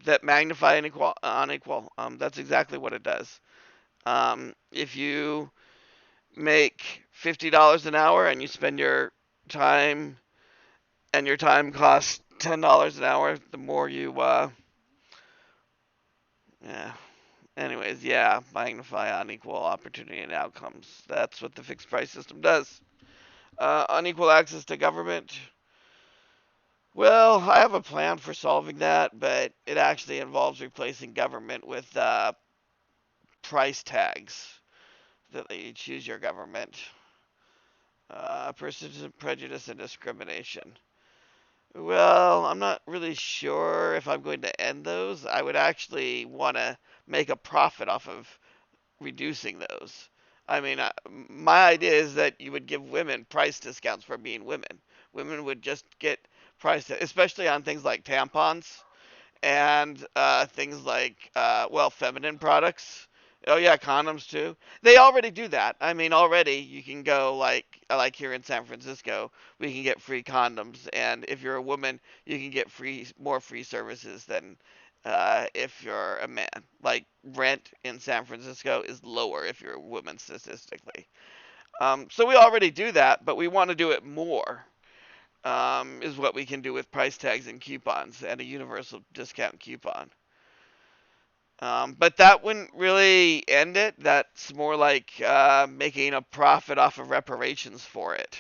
That magnify unequal. That's exactly what it does. If you make $50 an hour and you spend your time and your time costs $10 an hour, the more you yeah. Anyways, yeah, magnify unequal opportunity and outcomes. That's what the fixed price system does. Unequal access to government. Well, I have a plan for solving that, but it actually involves replacing government with price tags that let you choose your government. Persistent prejudice and discrimination. Well, I'm not really sure if I'm going to end those. I would actually want to make a profit off of reducing those. I mean, my idea is that you would give women price discounts for being women. Women would just get especially on things like tampons and things like feminine products. Oh yeah, condoms too. They already do that. I mean, already you can go like here in San Francisco, we can get free condoms, and if you're a woman, you can get more free services than if you're a man. Like rent in San Francisco is lower if you're a woman statistically. So we already do that, but we want to do it more. Is what we can do with price tags and coupons and a universal discount coupon. But that wouldn't really end it. That's more like making a profit off of reparations for it.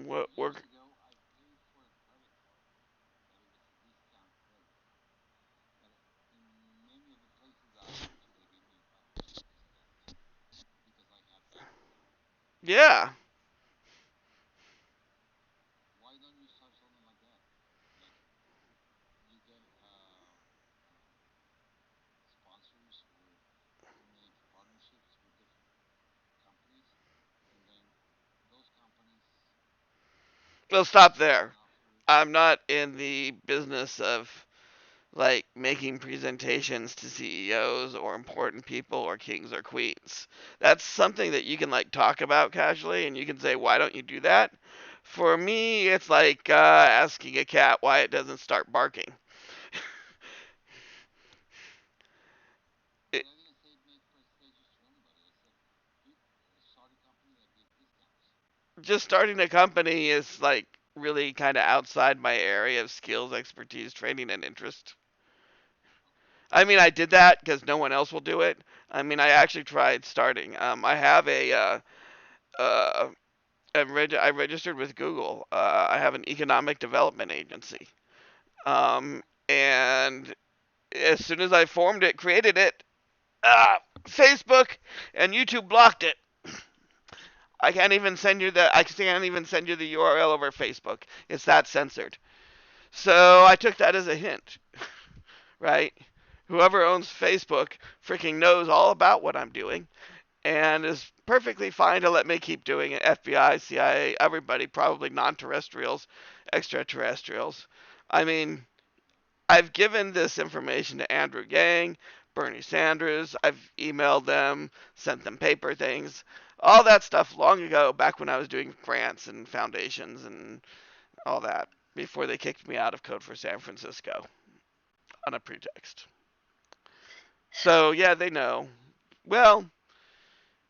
What work? Yeah. We'll stop there. I'm not in the business of like making presentations to CEOs or important people or kings or queens. That's something that you can like talk about casually and you can say, why don't you do that? For me, it's like asking a cat why it doesn't start barking. It, just starting a company is like really kind of outside my area of skills, expertise, training, and interest. I mean, I did that because no one else will do it. I mean, I actually tried starting. I have uh, I registered with Google. I have an economic development agency. Um, and as soon as I formed it, created it, Facebook and YouTube blocked it. I can't even send you the I can't even send you the URL over Facebook. It's that censored. So I took that as a hint, right? Whoever owns Facebook freaking knows all about what I'm doing and is perfectly fine to let me keep doing it. FBI, CIA, everybody, probably non-terrestrials, extraterrestrials. I mean, I've given this information to Andrew Yang, Bernie Sanders. I've emailed them, sent them paper things, all that stuff long ago, back when I was doing grants and foundations and all that, before they kicked me out of Code for San Francisco on a pretext. So yeah, they know. Well,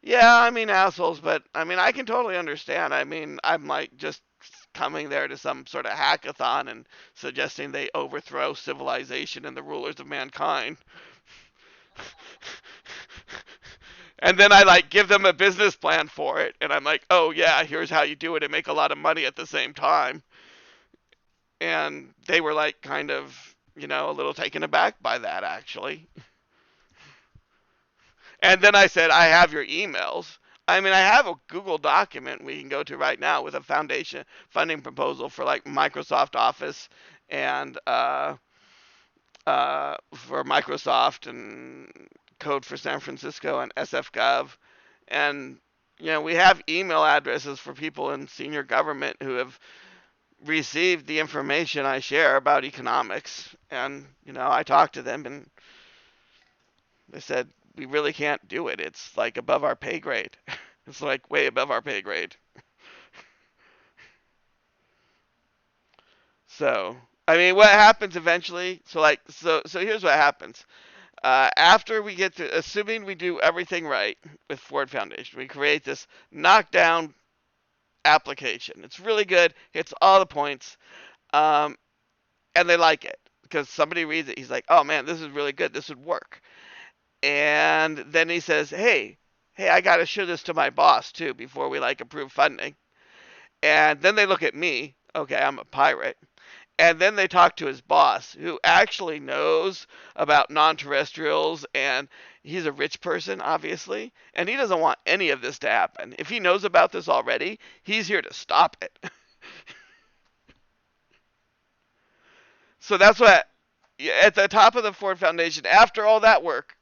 yeah, I mean assholes, but I mean I can totally understand. I mean I'm like just coming there to some sort of hackathon and suggesting they overthrow civilization and the rulers of mankind. And then I like give them a business plan for it, and I'm like, oh yeah, here's how you do it and make a lot of money at the same time. And they were like kind of, a little taken aback by that actually. And then I said, I have your emails. I mean, I have a Google document we can go to right now with a foundation funding proposal for like Microsoft Office and for Microsoft and Code for San Francisco and SFGov. And, we have email addresses for people in senior government who have received the information I share about economics. And, I talked to them and they said, we really can't do it. It's like above our pay grade. It's like way above our pay grade. So, I mean, what happens eventually? So here's what happens. After we get to, assuming we do everything right with Ford Foundation, we create this knockdown application. It's really good, hits all the points, um, and they like it because somebody reads it. He's like, "Oh man, this is really good. This would work." And then he says, "Hey, I got to show this to my boss too before we like approve funding." And then they look at me. Okay, I'm a pirate. And then they talk to his boss, who actually knows about non-terrestrials, and he's a rich person, obviously, and he doesn't want any of this to happen. If he knows about this already, he's here to stop it. So that's what, at the top of the Ford Foundation, after all that work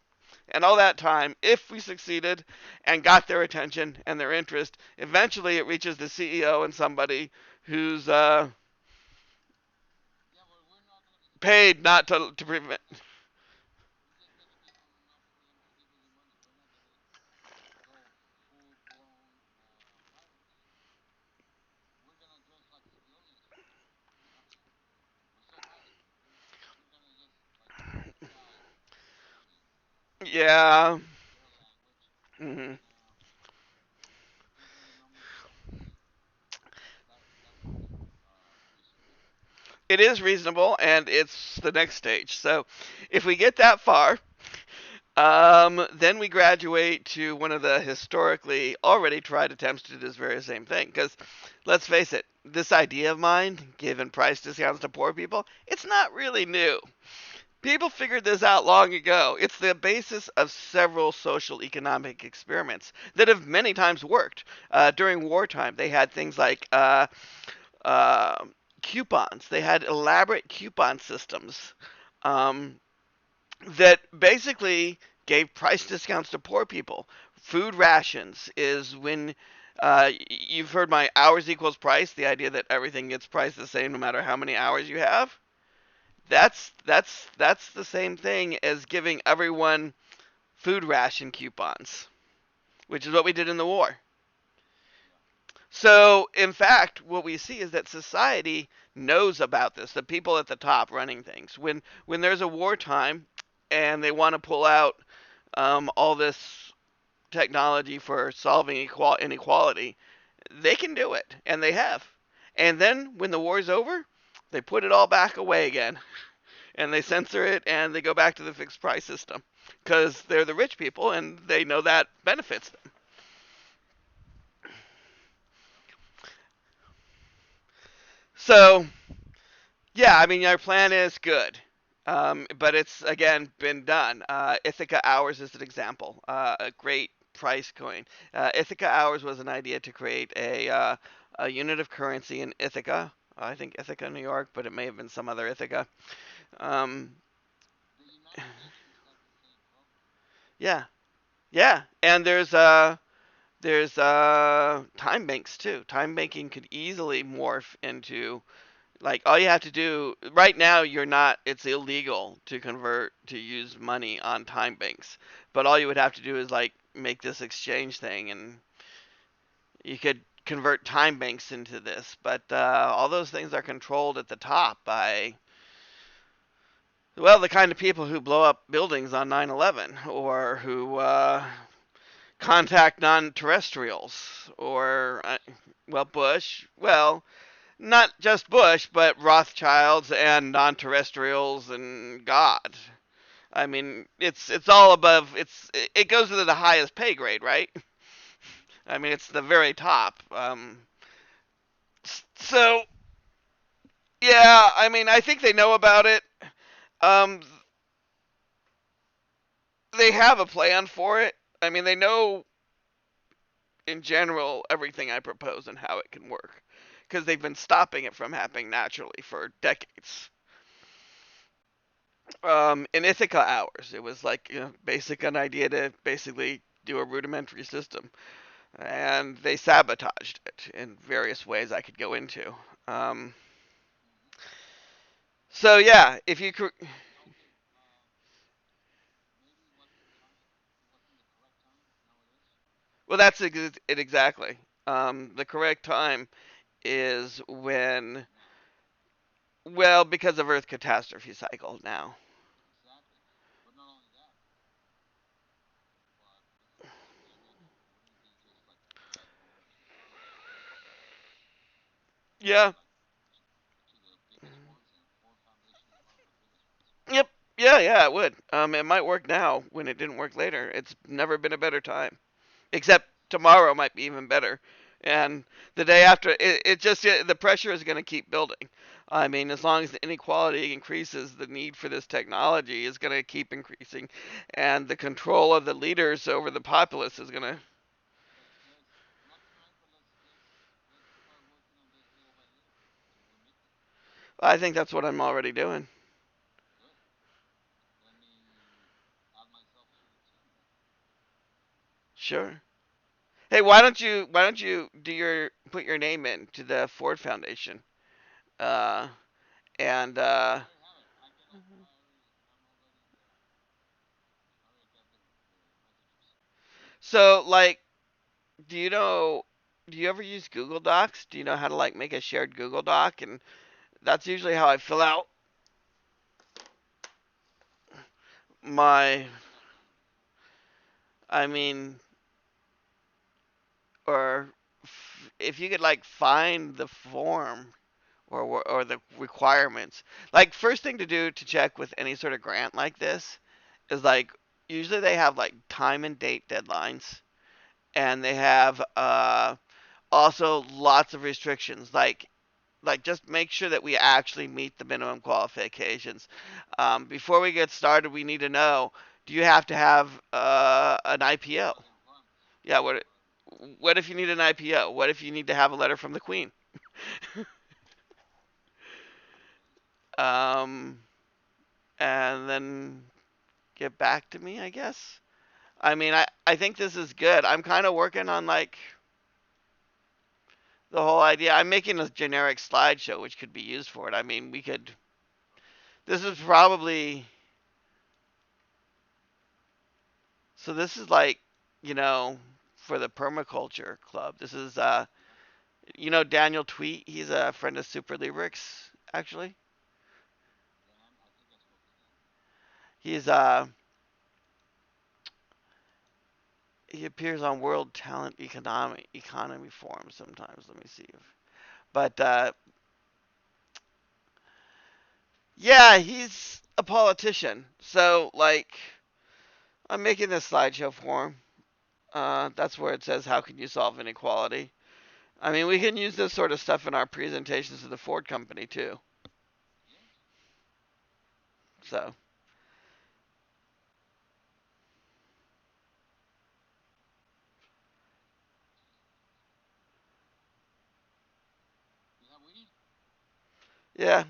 and all that time, if we succeeded and got their attention and their interest, eventually it reaches the CEO and somebody who's paid not to prevent. Yeah. Hmm. It is reasonable, and it's the next stage. So, if we get that far, then we graduate to one of the historically already tried attempts to do this very same thing. Because, let's face it, this idea of mine, giving price discounts to poor people, it's not really new. People figured this out long ago. It's the basis of several social economic experiments that have many times worked. During wartime, they had things like uh, coupons. They had elaborate coupon systems um, that basically gave price discounts to poor people. Food rations is when you've heard my hours equals price, the idea that everything gets priced the same no matter how many hours you have. That's the same thing as giving everyone food ration coupons, which is what we did in the war. So, in fact, what we see is that society knows about this. The people at the top running things. When there's a wartime and they want to pull out all this technology for solving inequality, they can do it, and they have. And then when the war's over, they put it all back away again, and they censor it, and they go back to the fixed price system because they're the rich people, and they know that benefits them. So yeah, I mean, our plan is good, but it's again been done. Ithaca Hours is an example. A great price coin. Ithaca hours was an idea to create a unit of currency in Ithaca. I think Ithaca, New York, but it may have been some other Ithaca. Um, yeah, yeah, and there's time banks too. Time banking could easily morph into like all you have to do right now. You're not. It's illegal to convert to use money on time banks, but all you would have to do is like make this exchange thing, and you could convert time banks into this. But all those things are controlled at the top by well the kind of people who blow up buildings on 9/11 or who contact non-terrestrials or well Bush. Well, not just Bush, but Rothschilds and non-terrestrials and God. I mean, it's all above. It goes to the highest pay grade, right? I mean, it's the very top. So yeah, I mean, I think they know about it. Um, they have a plan for it. I mean, they know in general everything I propose and how it can work because they've been stopping it from happening naturally for decades. In Ithaca hours, it was like basic an idea to basically do a rudimentary system, and they sabotaged it in various ways I could go into. Um, so yeah, if you well, that's it exactly. The correct time is when well because of Earth catastrophe cycle now. Yeah. Yep. Yeah, yeah, it would. It might work now when it didn't work later. It's never been a better time. Except tomorrow might be even better. And the day after, it just the pressure is going to keep building. I mean, as long as the inequality increases, the need for this technology is going to keep increasing, and the control of the leaders over the populace is going to. I think that's what I'm already doing. Sure. Hey, why don't you do your put your name in to the Ford Foundation? Uh, and so like, do you know? Do you ever use Google Docs? Do you know how to like make a shared Google Doc? And that's usually how I fill out my. I mean, or if you could like find the form or the requirements. Like first thing to do to check with any sort of grant like this is like usually they have like time and date deadlines, and they have also lots of restrictions like just make sure that we actually meet the minimum qualifications. Before we get started, we need to know: do you have to have an IPO? Yeah. What if you need an IPO? What if you need to have a letter from the Queen? Um, and then get back to me, I guess. I mean, I think this is good. I'm kind of working on like the whole idea. I'm making a generic slideshow which could be used for it. I mean, we could. This is probably so. This is like for the permaculture club. This is Daniel Tweet. He's a friend of Super Librix. Actually, he's he appears on World Talent Economy Forum sometimes. Let me see if. But yeah, he's a politician. So like, I'm making this slideshow for him. That's where it says, "How can you solve inequality?" I mean, we can use this sort of stuff in our presentations to the Ford company too. So, Yeah.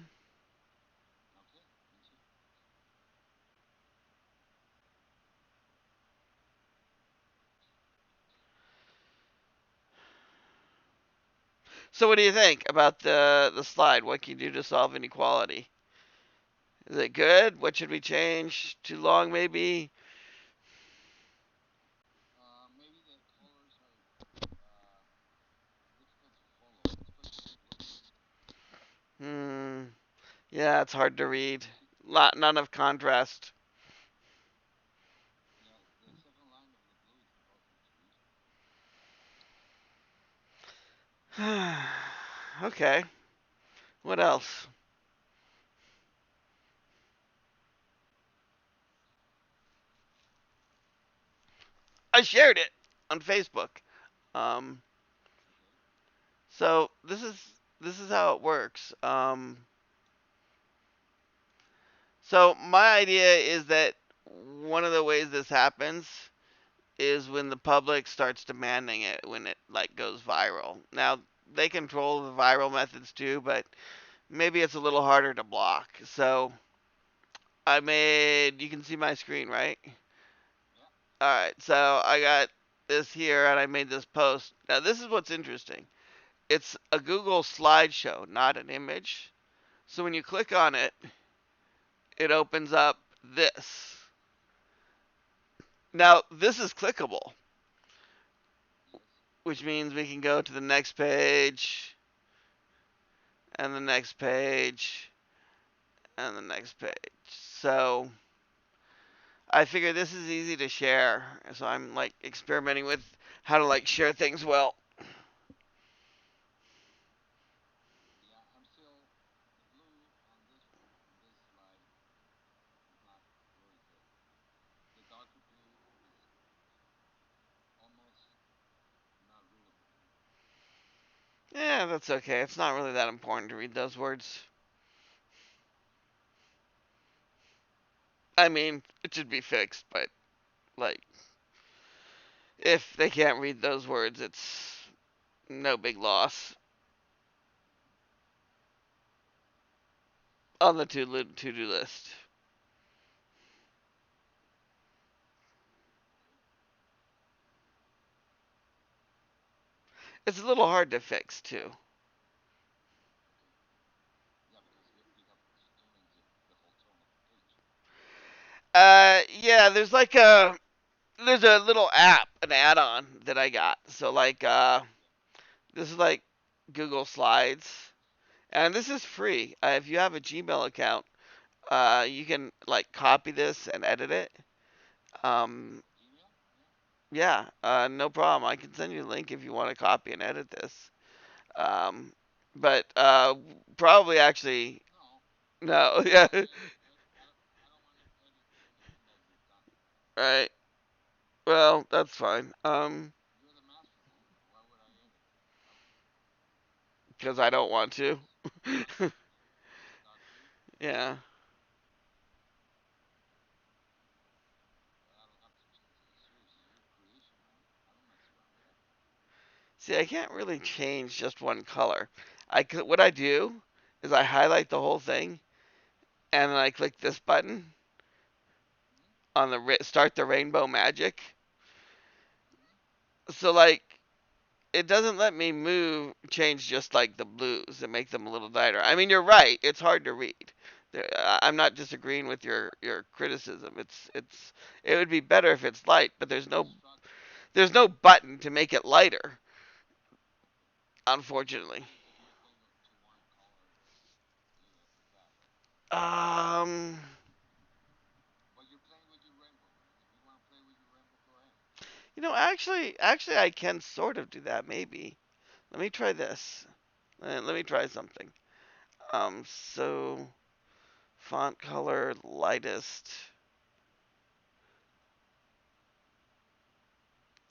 So what do you think about the slide? What can you do to solve inequality? Is it good? What should we change? Too long, maybe? Hmm. Yeah, it's hard to read. None of contrast. Okay. What else? I shared it on Facebook. Um. So this is how it works. So my idea is that one of the ways this happens is when the public starts demanding it, when it like goes viral. Now they control the viral methods too, but maybe it's a little harder to block. So I made, you can see my screen, right? All right. So I got this here and I made this post. Now this is what's interesting. It's a Google slideshow, not an image. So when you click on it, it opens up this. Now this is clickable, which means we can go to the next page and the next page and the next page. So I figure this is easy to share. So I'm like experimenting with how to like share things well. Yeah, that's okay. It's not really that important to read those words. I mean, it should be fixed, but like if they can't read those words, it's no big loss on the to-do list. It's a little hard to fix too. Yeah, there's a little app, an add-on that I got. So like this is like Google Slides, and this is free. If you have a Gmail account, you can like copy this and edit it. Um, yeah, no problem. I can send you a link if you want to copy and edit this. Um, but probably actually no. Yeah, right. Well, that's fine. Because I don't want to. Yeah. See, I can't really change just one color. What I do is I highlight the whole thing and then I click this button on the start the rainbow magic. So like it doesn't let me move change just like the blues and make them a little lighter. I mean, you're right. It's hard to read. I'm not disagreeing with your criticism. It would be better if it's light, but there's no button to make it lighter, unfortunately. Um, actually, I can sort of do that. Maybe. Let me try this. Let me try something. So font color lightest.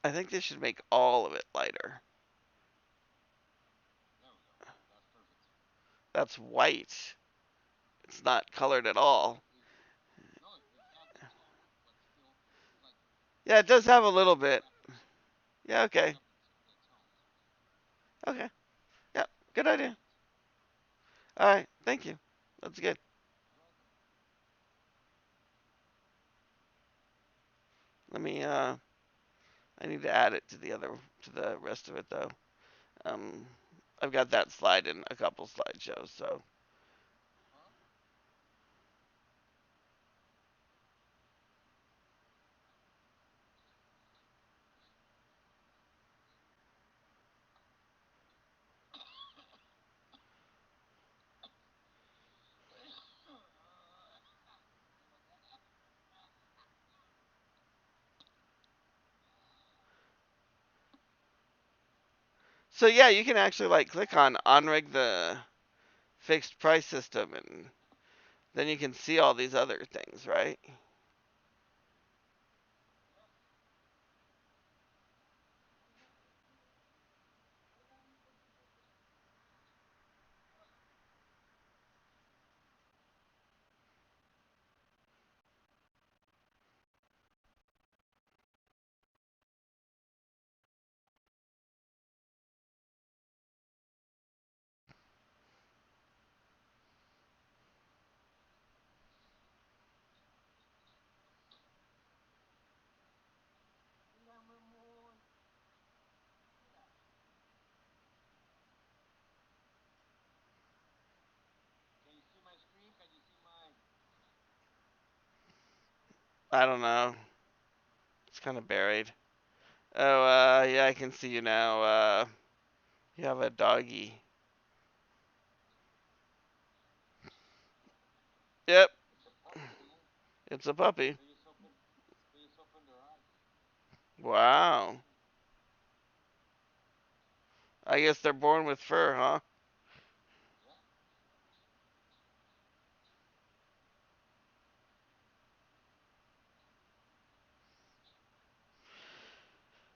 I think this should make all of it lighter. That's white. It's not colored at all. Yeah, it does have a little bit. Yeah, okay. Okay. Yeah, good idea. All right. Thank you. That's good. Let me. I need to add it to the rest of it though. Um, I've got that slide in a couple slideshows. So yeah, you can actually like click on rig the fixed price system, and then you can see all these other things, right? I don't know. It's kind of buried. Oh, yeah, I can see you now. You have a doggy. Yep, it's a puppy. Wow. I guess they're born with fur, huh?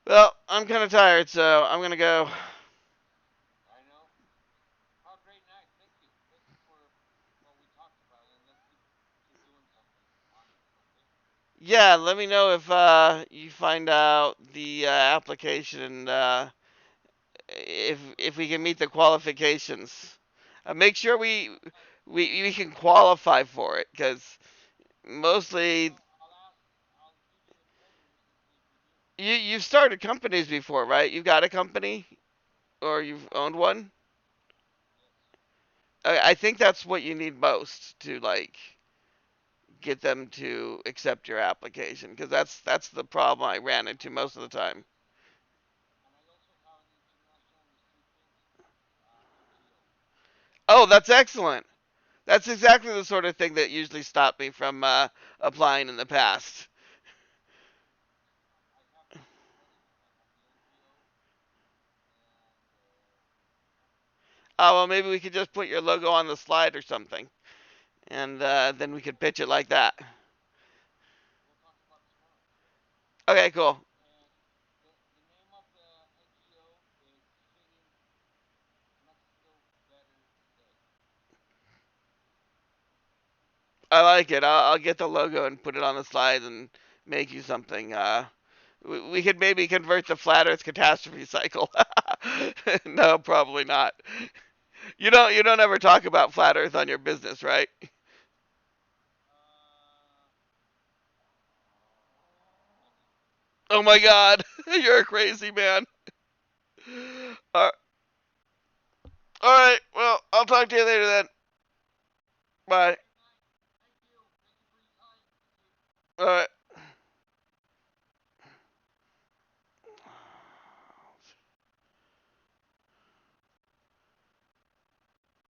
Well, I'm kind of tired, so I'm gonna go. Yeah, let me know if you find out the application and if we can meet the qualifications. Make sure we can qualify for it because mostly you've started companies before, right? You've got a company or you've owned one. I think that's what you need most to like get them to accept your application because that's the problem I ran into most of the time. Oh, that's excellent. That's exactly the sort of thing that usually stopped me from applying in the past. Oh well, maybe we could just put your logo on the slide or something, and then we could pitch it like that. Okay, cool. I like it. I'll get the logo and put it on the slide and make you something. We could maybe convert the flat Earth catastrophe cycle. No, probably not. You don't ever talk about flat Earth on your business, right? Oh my God, you're a crazy man. Uh, all right, well, I'll talk to you later then. Bye.